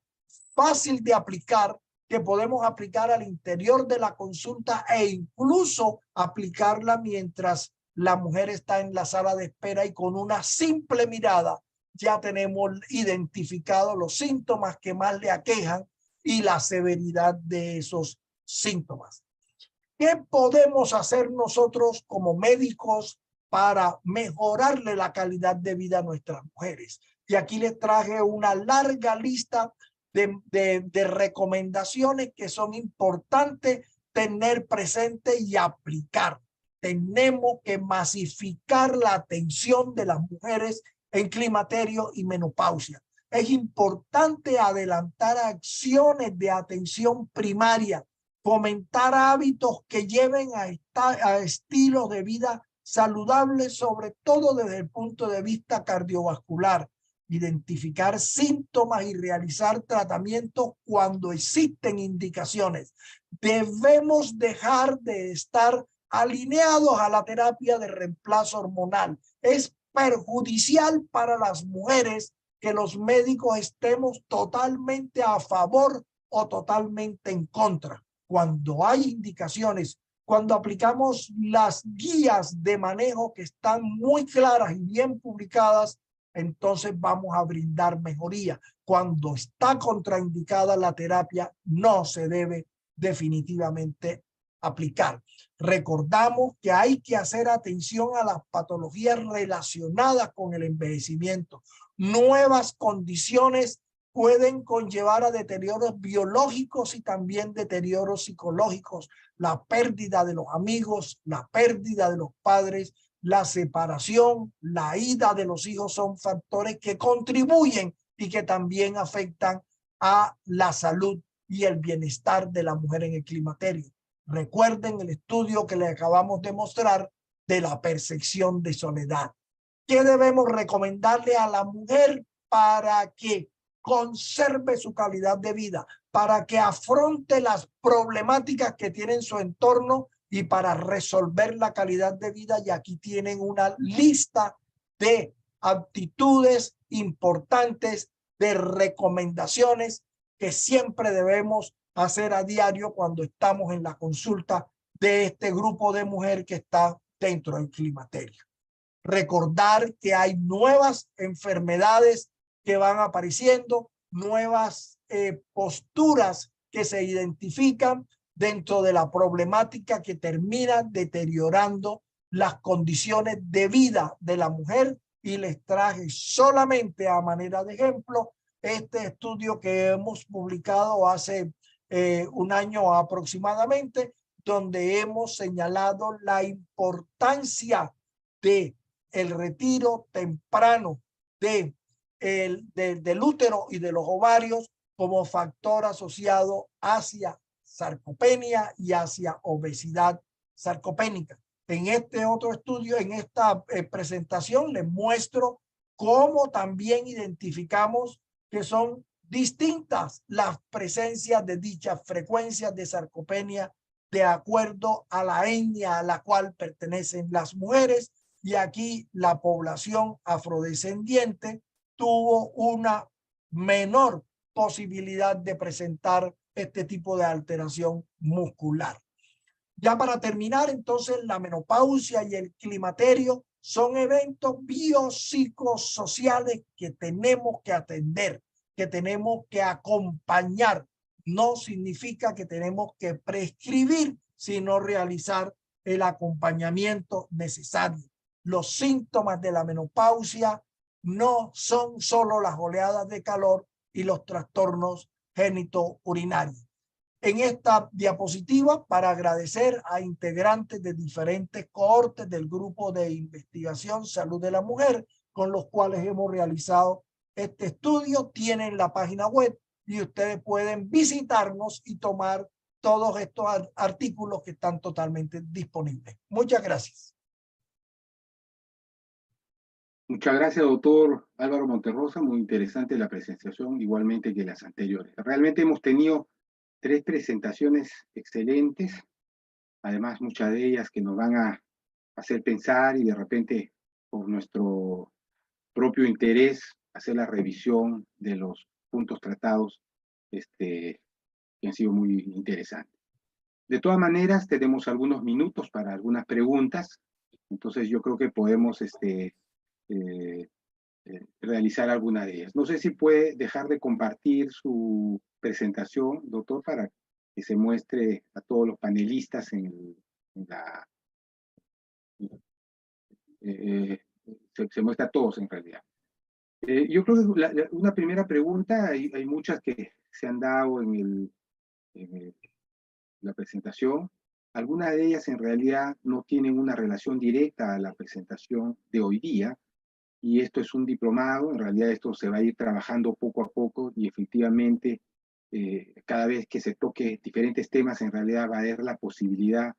Fácil de aplicar, que podemos aplicar al interior de la consulta e incluso aplicarla mientras la mujer está en la sala de espera, y con una simple mirada ya tenemos identificado los síntomas que más le aquejan y la severidad de esos síntomas. ¿Qué podemos hacer nosotros como médicos para mejorarle la calidad de vida a nuestras mujeres? Y aquí les traje una larga lista de recomendaciones que son importantes tener presente y aplicar. Tenemos que masificar la atención de las mujeres en climaterio y menopausia. Es importante adelantar acciones de atención primaria, fomentar hábitos que lleven a estilos de vida saludables, sobre todo desde el punto de vista cardiovascular, identificar síntomas y realizar tratamientos cuando existen indicaciones. Debemos dejar de estar alineados a la terapia de reemplazo hormonal. Es perjudicial para las mujeres que los médicos estemos totalmente a favor o totalmente en contra. Cuando hay indicaciones, cuando aplicamos las guías de manejo que están muy claras y bien publicadas, entonces vamos a brindar mejoría. Cuando está contraindicada la terapia, no se debe definitivamente aplicar. Recordamos que hay que hacer atención a las patologías relacionadas con el envejecimiento. Nuevas condiciones pueden conllevar a deterioros biológicos y también deterioros psicológicos. La pérdida de los amigos, la pérdida de los padres, la separación, la ida de los hijos son factores que contribuyen y que también afectan a la salud y el bienestar de la mujer en el climaterio. Recuerden el estudio que les acabamos de mostrar de la percepción de soledad. ¿Qué debemos recomendarle a la mujer para que conserve su calidad de vida, para que afronte las problemáticas que tiene en su entorno y para resolver la calidad de vida? Y aquí tienen una lista de actitudes importantes, de recomendaciones que siempre debemos hacer a diario cuando estamos en la consulta de este grupo de mujer que está dentro del climaterio. Recordar que hay nuevas enfermedades que van apareciendo, nuevas posturas que se identifican dentro de la problemática que termina deteriorando las condiciones de vida de la mujer, y les traje solamente a manera de ejemplo este estudio que hemos publicado hace un año aproximadamente, donde hemos señalado la importancia de el retiro temprano del útero y de los ovarios como factor asociado hacia sarcopenia y hacia obesidad sarcopénica. En este otro estudio, en esta presentación, les muestro cómo también identificamos que son distintas las presencias de dichas frecuencias de sarcopenia de acuerdo a la etnia a la cual pertenecen las mujeres. Y aquí la población afrodescendiente tuvo una menor posibilidad de presentar este tipo de alteración muscular. Ya para terminar, entonces, la menopausia y el climaterio son eventos biopsicosociales que tenemos que atender, que tenemos que acompañar. No significa que tenemos que prescribir, sino realizar el acompañamiento necesario. Los síntomas de la menopausia no son solo las oleadas de calor y los trastornos genitourinarios. En esta diapositiva, para agradecer a integrantes de diferentes cohortes del grupo de investigación Salud de la Mujer, con los cuales hemos realizado este estudio, tienen la página web y ustedes pueden visitarnos y tomar todos estos artículos que están totalmente disponibles. Muchas gracias. Muchas gracias, doctor Álvaro Monterrosa. Muy interesante la presentación, igualmente que las anteriores. Realmente hemos tenido 3 presentaciones excelentes, además muchas de ellas que nos van a hacer pensar y de repente, por nuestro propio interés, hacer la revisión de los puntos tratados que han sido muy interesantes. De todas maneras, tenemos algunos minutos para algunas preguntas, entonces yo creo que podemos realizar alguna de ellas. No sé si puede dejar de compartir su presentación, doctor, para que se muestre a todos los panelistas en la... se muestra a todos en realidad. Yo creo que una primera pregunta, hay muchas que se han dado en la presentación. Algunas de ellas en realidad no tienen una relación directa a la presentación de hoy día, y esto es un diplomado. En realidad esto se va a ir trabajando poco a poco y efectivamente cada vez que se toque diferentes temas, en realidad va a haber la posibilidad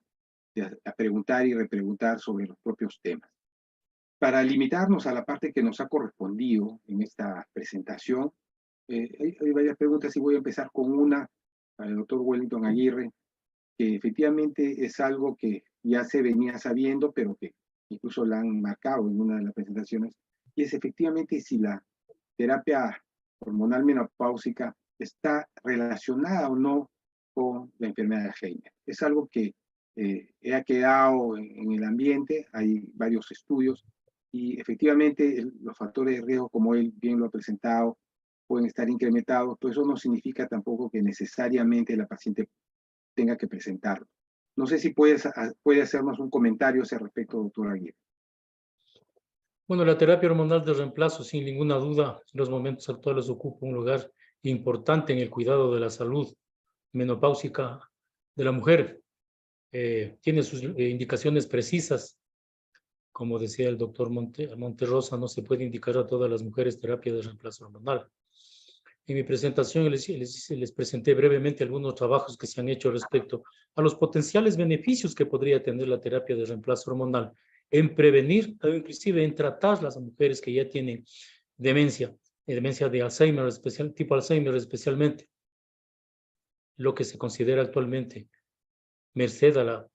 de preguntar y repreguntar sobre los propios temas. Para limitarnos a la parte que nos ha correspondido en esta presentación, hay varias preguntas y voy a empezar con una para el doctor Wellington Aguirre, que efectivamente es algo que ya se venía sabiendo, pero que incluso la han marcado en una de las presentaciones, y es efectivamente si la terapia hormonal menopáusica está relacionada o no con la enfermedad de Alzheimer. Es algo que ha quedado en el ambiente, hay varios estudios, y efectivamente los factores de riesgo, como él bien lo ha presentado, pueden estar incrementados, pero eso no significa tampoco que necesariamente la paciente tenga que presentarlo. No sé si puede hacernos un comentario a ese respecto, doctor Aguirre. Bueno, la terapia hormonal de reemplazo, sin ninguna duda, en los momentos actuales ocupa un lugar importante en el cuidado de la salud menopáusica de la mujer. Tiene sus indicaciones precisas. Como decía el doctor Monterrosa, no se puede indicar a todas las mujeres terapia de reemplazo hormonal. En mi presentación les presenté brevemente algunos trabajos que se han hecho respecto a los potenciales beneficios que podría tener la terapia de reemplazo hormonal en prevenir o inclusive en tratar las mujeres que ya tienen demencia de Alzheimer, tipo Alzheimer especialmente, lo que se considera actualmente, merced a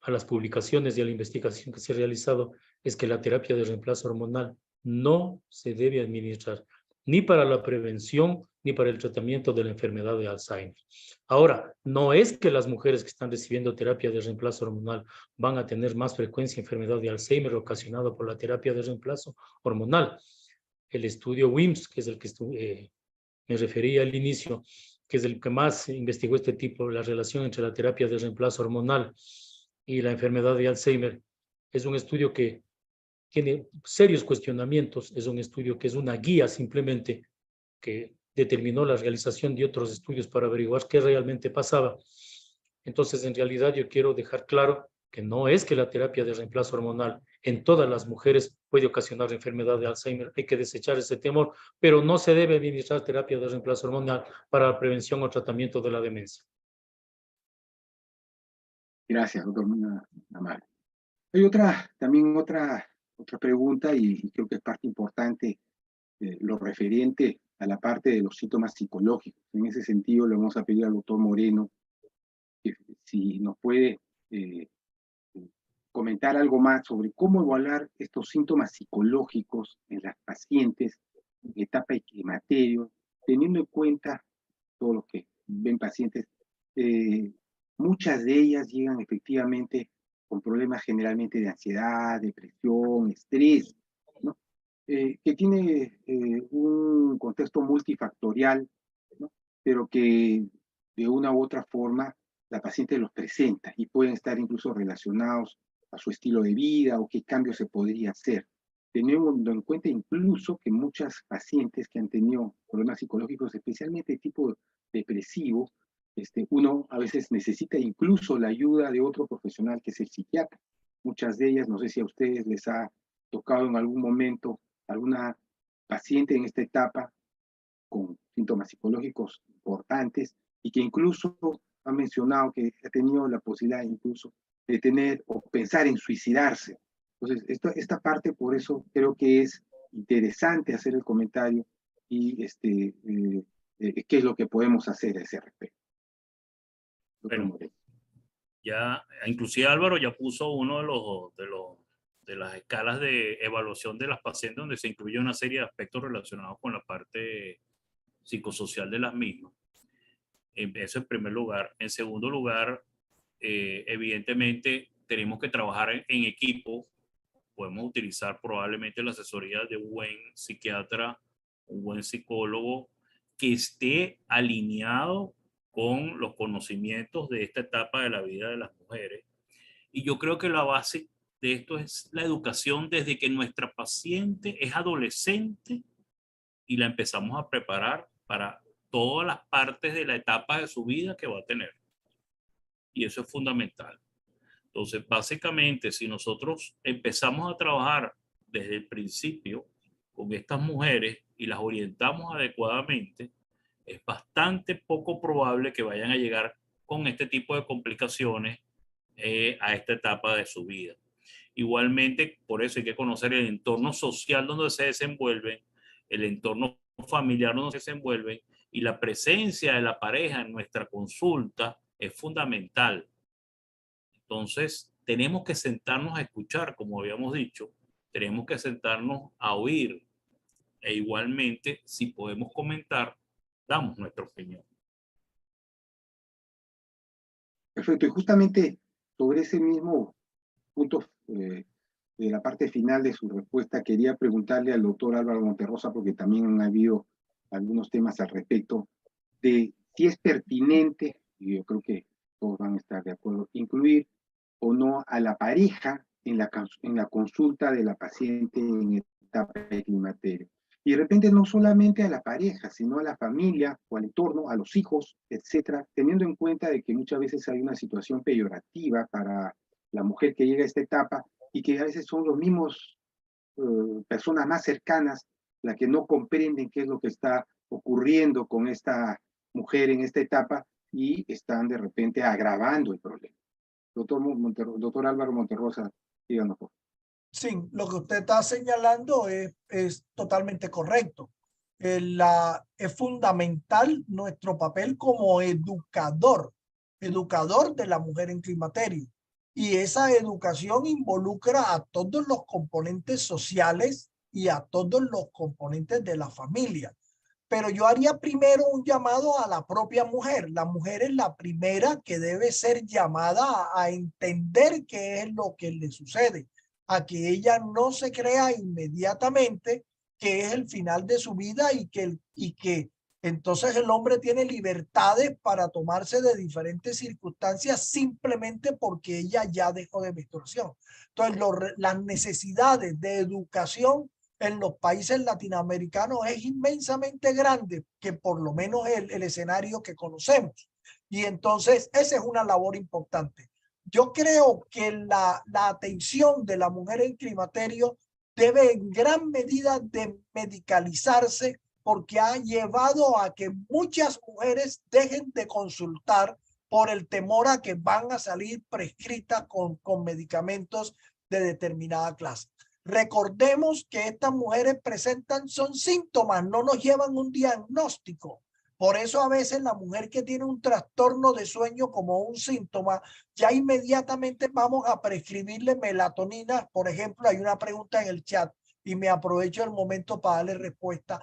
las publicaciones y a la investigación que se ha realizado, es que la terapia de reemplazo hormonal no se debe administrar ni para la prevención ni para el tratamiento de la enfermedad de Alzheimer. Ahora, no es que las mujeres que están recibiendo terapia de reemplazo hormonal van a tener más frecuencia de enfermedad de Alzheimer ocasionada por la terapia de reemplazo hormonal. El estudio WIMS, que es el que me refería al inicio, que es el que más investigó este tipo, la relación entre la terapia de reemplazo hormonal y la enfermedad de Alzheimer, es un estudio que tiene serios cuestionamientos, es un estudio que es una guía simplemente que determinó la realización de otros estudios para averiguar qué realmente pasaba. Entonces, en realidad, yo quiero dejar claro que no es que la terapia de reemplazo hormonal en todas las mujeres puede ocasionar enfermedad de Alzheimer. Hay que desechar ese temor, pero no se debe administrar terapia de reemplazo hormonal para la prevención o tratamiento de la demencia. Gracias, doctor. Muy amable. Hay también otra pregunta, y creo que es parte importante, lo referente a la parte de los síntomas psicológicos. En ese sentido, le vamos a pedir al doctor Moreno que si nos puede comentar algo más sobre cómo evaluar estos síntomas psicológicos en las pacientes en etapa de climaterio, teniendo en cuenta todo lo que ven pacientes. Muchas de ellas llegan efectivamente con problemas generalmente de ansiedad, depresión, estrés, ¿no? Que tiene un contexto multifactorial, ¿no? Pero que de una u otra forma la paciente los presenta y pueden estar incluso relacionados a su estilo de vida o qué cambios se podría hacer. Teniendo en cuenta incluso que muchas pacientes que han tenido problemas psicológicos, especialmente de tipo depresivo, uno a veces necesita incluso la ayuda de otro profesional que es el psiquiatra. Muchas de ellas, no sé si a ustedes les ha tocado en algún momento alguna paciente en esta etapa con síntomas psicológicos importantes y que incluso ha mencionado que ha tenido la posibilidad incluso de tener o pensar en suicidarse Entonces, esta parte, por eso creo que es interesante hacer el comentario y qué es lo que podemos hacer a ese respecto. Bueno, ya, inclusive Álvaro ya puso uno de las escalas de evaluación de las pacientes donde se incluye una serie de aspectos relacionados con la parte psicosocial de las mismas. Eso en primer lugar. En segundo lugar, evidentemente tenemos que trabajar en equipo. Podemos utilizar probablemente la asesoría de un buen psiquiatra, un buen psicólogo que esté alineado con los conocimientos de esta etapa de la vida de las mujeres. Y yo creo que la base de esto es la educación desde que nuestra paciente es adolescente y la empezamos a preparar para todas las partes de la etapa de su vida que va a tener. Y eso es fundamental. Entonces, básicamente, si nosotros empezamos a trabajar desde el principio con estas mujeres y las orientamos adecuadamente, es bastante poco probable que vayan a llegar con este tipo de complicaciones a esta etapa de su vida. Igualmente, por eso hay que conocer el entorno social donde se desenvuelven, el entorno familiar donde se desenvuelven, y la presencia de la pareja en nuestra consulta es fundamental. Entonces, tenemos que sentarnos a escuchar, como habíamos dicho, tenemos que sentarnos a oír, e igualmente, si podemos comentar, damos nuestra opinión. Perfecto, y justamente sobre ese mismo punto de la parte final de su respuesta, quería preguntarle al doctor Álvaro Monterrosa, porque también han habido algunos temas al respecto, de si es pertinente, y yo creo que todos van a estar de acuerdo, incluir o no a la pareja en la consulta de la paciente en etapa de climaterio. Y de repente no solamente a la pareja, sino a la familia o al entorno, a los hijos, etcétera, teniendo en cuenta de que muchas veces hay una situación peyorativa para la mujer que llega a esta etapa y que a veces son los mismos personas más cercanas las que no comprenden qué es lo que está ocurriendo con esta mujer en esta etapa y están de repente agravando el problema. Doctor Álvaro Monterrosa, díganos por favor. Sí, lo que usted está señalando es totalmente correcto. Es fundamental nuestro papel como educador de la mujer en climaterio. Y esa educación involucra a todos los componentes sociales y a todos los componentes de la familia. Pero yo haría primero un llamado a la propia mujer. La mujer es la primera que debe ser llamada a entender qué es lo que le sucede, a que ella no se crea inmediatamente que es el final de su vida y que entonces el hombre tiene libertades para tomarse de diferentes circunstancias simplemente porque ella ya dejó de menstruación. Entonces, las necesidades de educación en los países latinoamericanos es inmensamente grande, que por lo menos el escenario que conocemos. Y entonces esa es una labor importante. Yo creo que la atención de la mujer en climaterio debe en gran medida de medicalizarse, porque ha llevado a que muchas mujeres dejen de consultar por el temor a que van a salir prescritas con medicamentos de determinada clase. Recordemos que estas mujeres son síntomas, no nos llevan un diagnóstico. Por eso a veces la mujer que tiene un trastorno de sueño como un síntoma, ya inmediatamente vamos a prescribirle melatonina. Por ejemplo, hay una pregunta en el chat y me aprovecho el momento para darle respuesta.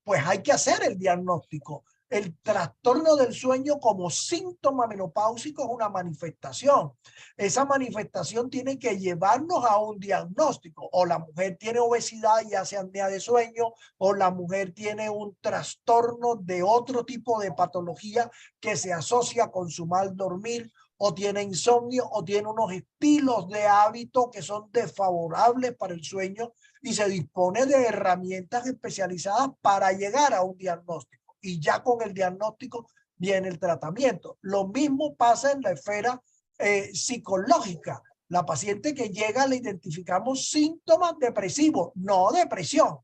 Pues hay que hacer el diagnóstico. El trastorno del sueño como síntoma menopáusico es una manifestación. Esa manifestación tiene que llevarnos a un diagnóstico. O la mujer tiene obesidad y hace apnea de sueño, o la mujer tiene un trastorno de otro tipo de patología que se asocia con su mal dormir, o tiene insomnio, o tiene unos estilos de hábito que son desfavorables para el sueño, y se dispone de herramientas especializadas para llegar a un diagnóstico. Y ya con el diagnóstico viene el tratamiento. Lo mismo pasa en la esfera psicológica. La paciente que llega le identificamos síntomas depresivos, no depresión,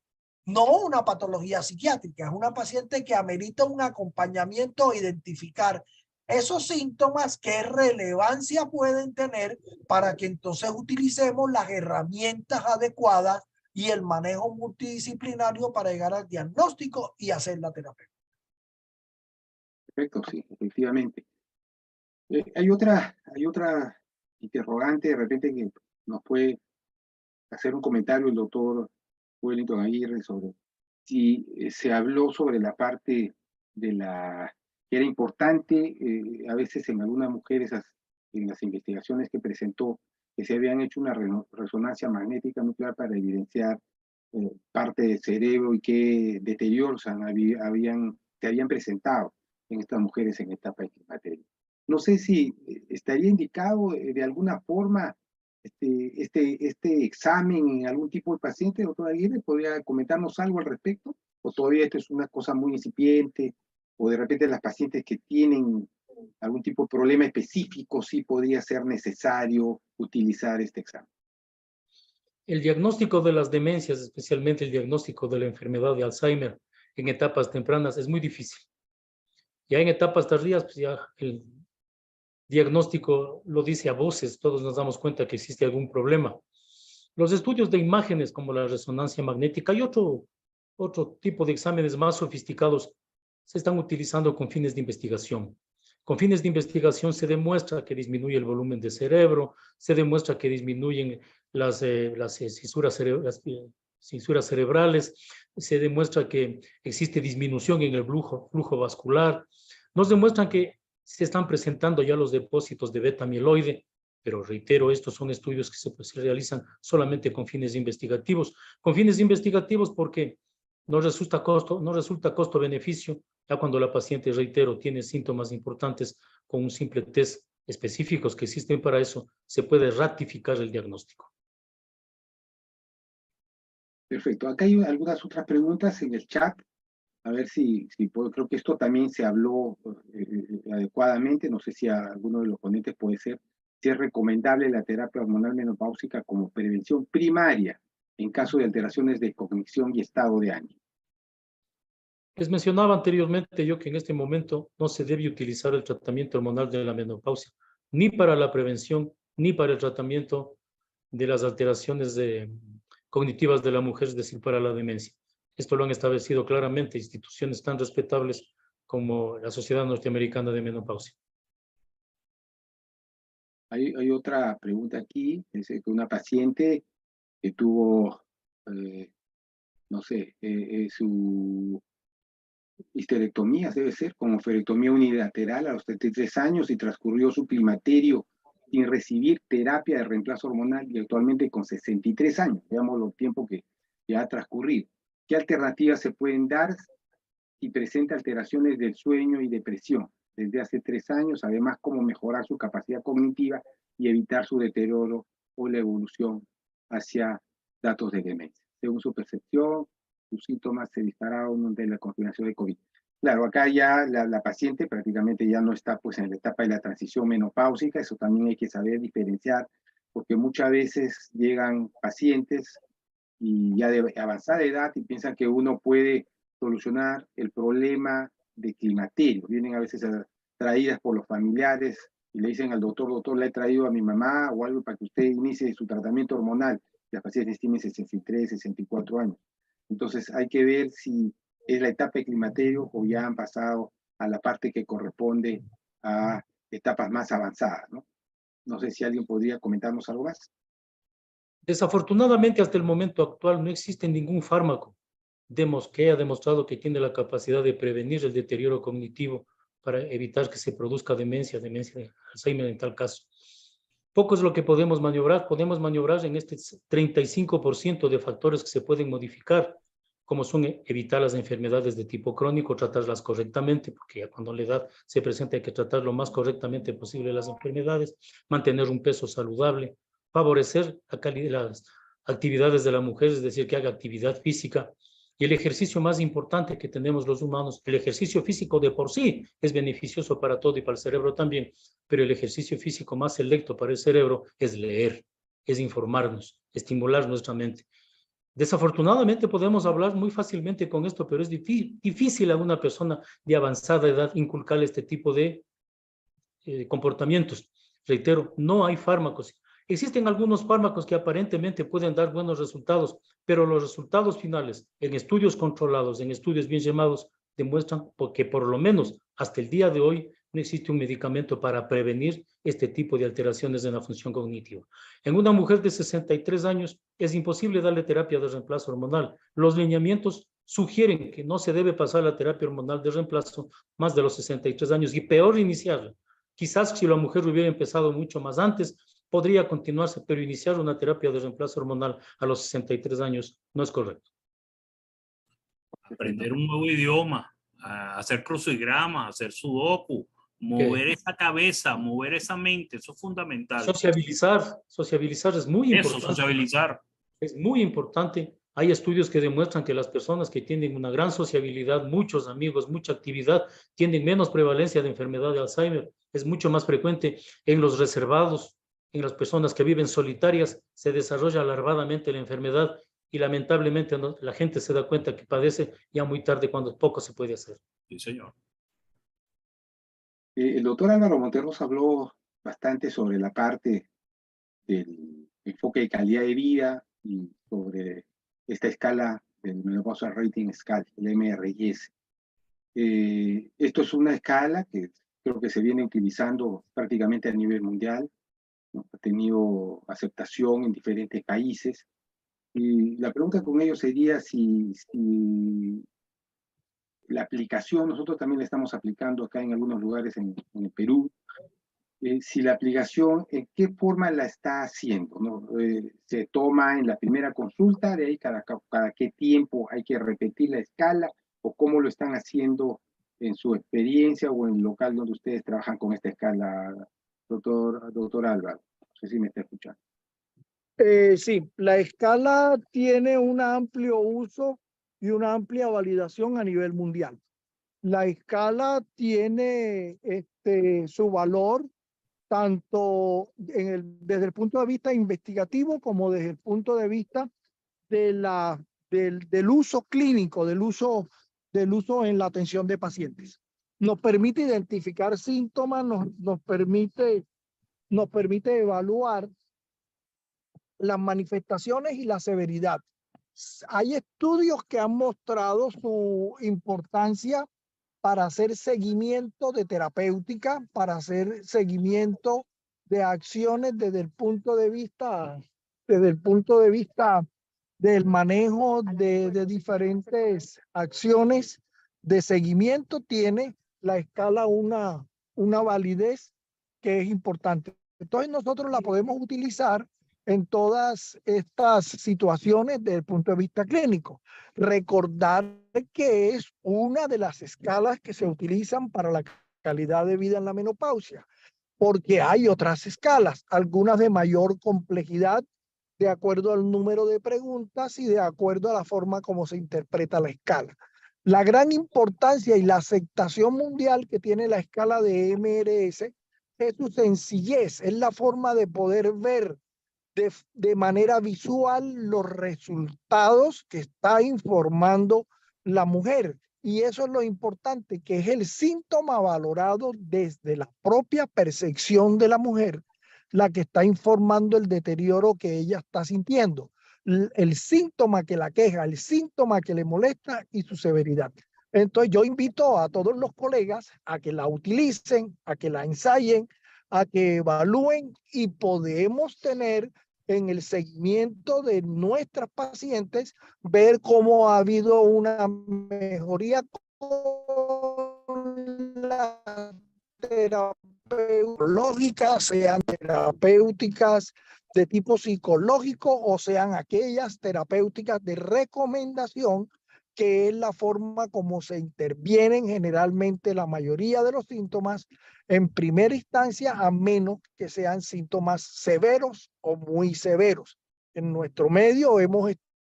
no una patología psiquiátrica. Es una paciente que amerita un acompañamiento a identificar esos síntomas, qué relevancia pueden tener para que entonces utilicemos las herramientas adecuadas y el manejo multidisciplinario para llegar al diagnóstico y hacer la terapia. Perfecto, sí, efectivamente. Hay otra interrogante de repente que nos puede hacer un comentario el doctor Wellington Aguirre sobre si se habló sobre la parte de que era importante, a veces en algunas mujeres, en las investigaciones que presentó, que se habían hecho una resonancia magnética nuclear para evidenciar parte del cerebro y qué deterioros se habían presentado en estas mujeres en etapa de climaterio. No sé si estaría indicado de alguna forma este examen en algún tipo de paciente, doctor Aguirre. ¿Podría comentarnos algo al respecto? ¿O todavía esto es una cosa muy incipiente? ¿O de repente las pacientes que tienen algún tipo de problema específico sí podría ser necesario utilizar este examen? El diagnóstico de las demencias, especialmente el diagnóstico de la enfermedad de Alzheimer en etapas tempranas, es muy difícil. Ya en etapas tardías, pues ya el diagnóstico lo dice a voces, todos nos damos cuenta que existe algún problema. Los estudios de imágenes como la resonancia magnética y otro tipo de exámenes más sofisticados se están utilizando con fines de investigación. Con fines de investigación se demuestra que disminuye el volumen de cerebro, se demuestra que disminuyen las cisuras cerebrales, se demuestra que existe disminución en el flujo vascular. Nos demuestran que se están presentando ya los depósitos de beta amiloide, pero reitero, estos son estudios que se realizan solamente con fines investigativos. Con fines investigativos porque no resulta costo-beneficio, ya cuando la paciente, reitero, tiene síntomas importantes con un simple test específicos que existen para eso, se puede ratificar el diagnóstico. Perfecto. Acá hay algunas otras preguntas en el chat. A ver si puedo. Creo que esto también se habló adecuadamente. No sé si a alguno de los ponentes puede ser. Si es recomendable la terapia hormonal menopáusica como prevención primaria en caso de alteraciones de cognición y estado de ánimo. Les mencionaba anteriormente yo que en este momento no se debe utilizar el tratamiento hormonal de la menopausia, ni para la prevención, ni para el tratamiento de las alteraciones cognitivas de la mujer, es decir, para la demencia. Esto lo han establecido claramente instituciones tan respetables como la Sociedad Norteamericana de Menopausia. Hay otra pregunta aquí. Es que una paciente que tuvo, no sé, su histerectomía, debe ser, como oferectomía unilateral a los 33 años y transcurrió su climaterio sin recibir terapia de reemplazo hormonal y actualmente con 63 años, veamos los tiempos que ya ha transcurrido. ¿Qué alternativas se pueden dar si presenta alteraciones del sueño y depresión desde hace 3 años? Además, cómo mejorar su capacidad cognitiva y evitar su deterioro o la evolución hacia datos de demencia. Según su percepción, sus síntomas se dispararon de la confirmación de COVID. Claro, acá ya la paciente prácticamente ya no está pues en la etapa de la transición menopáusica. Eso también hay que saber diferenciar, porque muchas veces llegan pacientes y ya de avanzada edad y piensan que uno puede solucionar el problema de climaterio. Vienen a veces traídas por los familiares y le dicen al doctor, le he traído a mi mamá o algo para que usted inicie su tratamiento hormonal. Las pacientes tienen 63, 64 años. Entonces hay que ver si es la etapa de climaterio o ya han pasado a la parte que corresponde a etapas más avanzadas, ¿no? No sé si alguien podría comentarnos algo más. Desafortunadamente, hasta el momento actual no existe ningún fármaco que haya demostrado que tiene la capacidad de prevenir el deterioro cognitivo para evitar que se produzca demencia de Alzheimer en tal caso. Poco es lo que podemos maniobrar. Podemos maniobrar en este 35% de factores que se pueden modificar, como son evitar las enfermedades de tipo crónico, tratarlas correctamente, porque ya cuando la edad se presenta hay que tratar lo más correctamente posible las enfermedades, mantener un peso saludable, favorecer las actividades de la mujer, es decir, que haga actividad física. Y el ejercicio más importante que tenemos los humanos, el ejercicio físico de por sí es beneficioso para todo y para el cerebro también, pero el ejercicio físico más selecto para el cerebro es leer, es informarnos, estimular nuestra mente. Desafortunadamente podemos hablar muy fácilmente con esto, pero es difícil a una persona de avanzada edad inculcarle este tipo de comportamientos. Reitero, no hay fármacos. Existen algunos fármacos que aparentemente pueden dar buenos resultados, pero los resultados finales en estudios controlados, en estudios bien llamados, demuestran que por lo menos hasta el día de hoy no existe un medicamento para prevenir este tipo de alteraciones en la función cognitiva. En una mujer de 63 años es imposible darle terapia de reemplazo hormonal. Los lineamientos sugieren que no se debe pasar la terapia hormonal de reemplazo más de los 63 años y peor iniciarla. Quizás si la mujer hubiera empezado mucho más antes, podría continuarse, pero iniciar una terapia de reemplazo hormonal a los 63 años no es correcto. Aprender un nuevo idioma, hacer crucigramas, hacer sudoku, mover esa cabeza, mover esa mente, eso es fundamental. Sociabilizar es muy importante. Eso, sociabilizar. Es muy importante. Hay estudios que demuestran que las personas que tienen una gran sociabilidad, muchos amigos, mucha actividad, tienen menos prevalencia de enfermedad de Alzheimer. Es mucho más frecuente en los reservados, en las personas que viven solitarias, se desarrolla alarvadamente la enfermedad y lamentablemente la gente se da cuenta que padece ya muy tarde cuando poco se puede hacer. Sí, señor. El doctor Álvaro Monterros habló bastante sobre la parte del enfoque de calidad de vida y sobre esta escala del Menopausal Rating Scale, el MRS. Esto es una escala que creo que se viene utilizando prácticamente a nivel mundial, ¿no? Ha tenido aceptación en diferentes países. Y la pregunta con ello sería si la aplicación, nosotros también la estamos aplicando acá en algunos lugares en el Perú, si la aplicación, ¿en qué forma la está haciendo? ¿No? ¿Se toma en la primera consulta? ¿De ahí cada qué tiempo hay que repetir la escala? ¿O cómo lo están haciendo en su experiencia o en el local donde ustedes trabajan con esta escala, doctor Álvaro? No sé si me está escuchando. Sí, la escala tiene un amplio uso y una amplia validación a nivel mundial. La escala tiene su valor tanto desde el punto de vista investigativo como desde el punto de vista del uso clínico, del uso en la atención de pacientes. Nos permite identificar síntomas, nos permite evaluar las manifestaciones y la severidad. Hay estudios que han mostrado su importancia para hacer seguimiento de terapéutica, para hacer seguimiento de acciones desde el punto de vista del manejo de diferentes acciones de seguimiento. Tiene la escala una validez que es importante. Entonces nosotros la podemos utilizar en todas estas situaciones desde el punto de vista clínico. Recordar que es una de las escalas que se utilizan para la calidad de vida en la menopausia, porque hay otras escalas, algunas de mayor complejidad, de acuerdo al número de preguntas y de acuerdo a la forma como se interpreta la escala. La gran importancia y la aceptación mundial que tiene la escala de MRS es su sencillez, es la forma de poder ver de manera visual los resultados que está informando la mujer. Y eso es lo importante, que es el síntoma valorado desde la propia percepción de la mujer, la que está informando el deterioro que ella está sintiendo, el síntoma que la queja, el síntoma que le molesta y su severidad. Entonces yo invito a todos los colegas a que la utilicen, a que la ensayen, a que evalúen y podemos tener en el seguimiento de nuestras pacientes, ver cómo ha habido una mejoría con la terapéutica, sean terapéuticas de tipo psicológico o sean aquellas terapéuticas de recomendación, que es la forma como se intervienen generalmente la mayoría de los síntomas en primera instancia, a menos que sean síntomas severos o muy severos. En nuestro medio hemos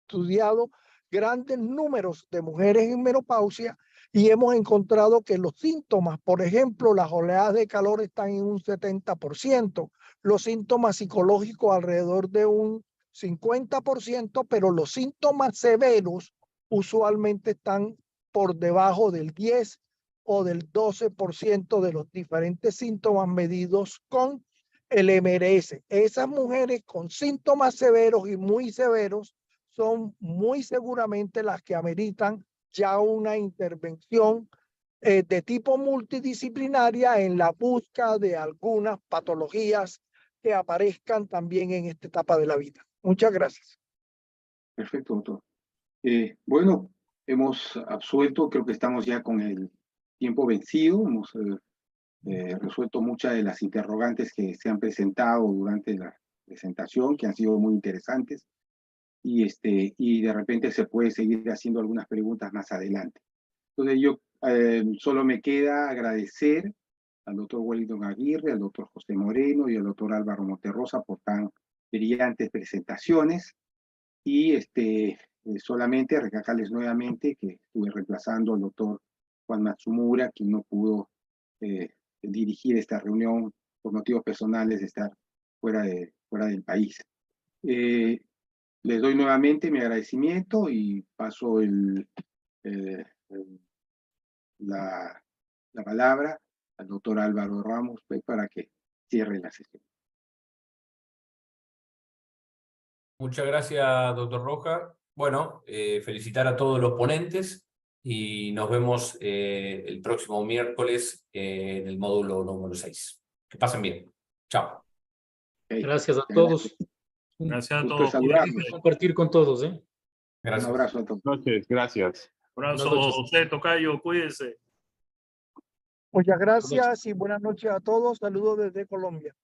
estudiado grandes números de mujeres en menopausia y hemos encontrado que los síntomas, por ejemplo, las oleadas de calor están en un 70%, los síntomas psicológicos alrededor de un 50%, pero los síntomas severos usualmente están por debajo del 10 o del 12% de los diferentes síntomas medidos con el MRS. Esas mujeres con síntomas severos y muy severos son muy seguramente las que ameritan ya una intervención de tipo multidisciplinaria en la búsqueda de algunas patologías que aparezcan también en esta etapa de la vida. Muchas gracias. Perfecto, doctor. Bueno, hemos absuelto, creo que estamos ya con el tiempo vencido, hemos resuelto muchas de las interrogantes que se han presentado durante la presentación, que han sido muy interesantes, y de repente se puede seguir haciendo algunas preguntas más adelante. Entonces yo solo me queda agradecer al doctor Wellington Aguirre, al doctor José Moreno y al doctor Álvaro Monterrosa por tan brillantes presentaciones, y solamente recalcarles nuevamente que estuve reemplazando al doctor Juan Matsumura, quien no pudo dirigir esta reunión por motivos personales de estar fuera del país. Les doy nuevamente mi agradecimiento y paso la palabra al doctor Álvaro Ramos, pues, para que cierre la sesión. Muchas gracias, doctor Rojas. Bueno, felicitar a todos los ponentes y nos vemos el próximo miércoles en el módulo número 6. Que pasen bien. Chao. Okay. Gracias a todos. Gracias a Gusto todos. saludarlos. Cuídense. Compartir con todos, ¿eh? Gracias. Un abrazo a todos. Noches, gracias. Abrazo, Buenas noches. José Tocayo, cuídense. Muchas gracias y buenas noches a todos. Saludos desde Colombia.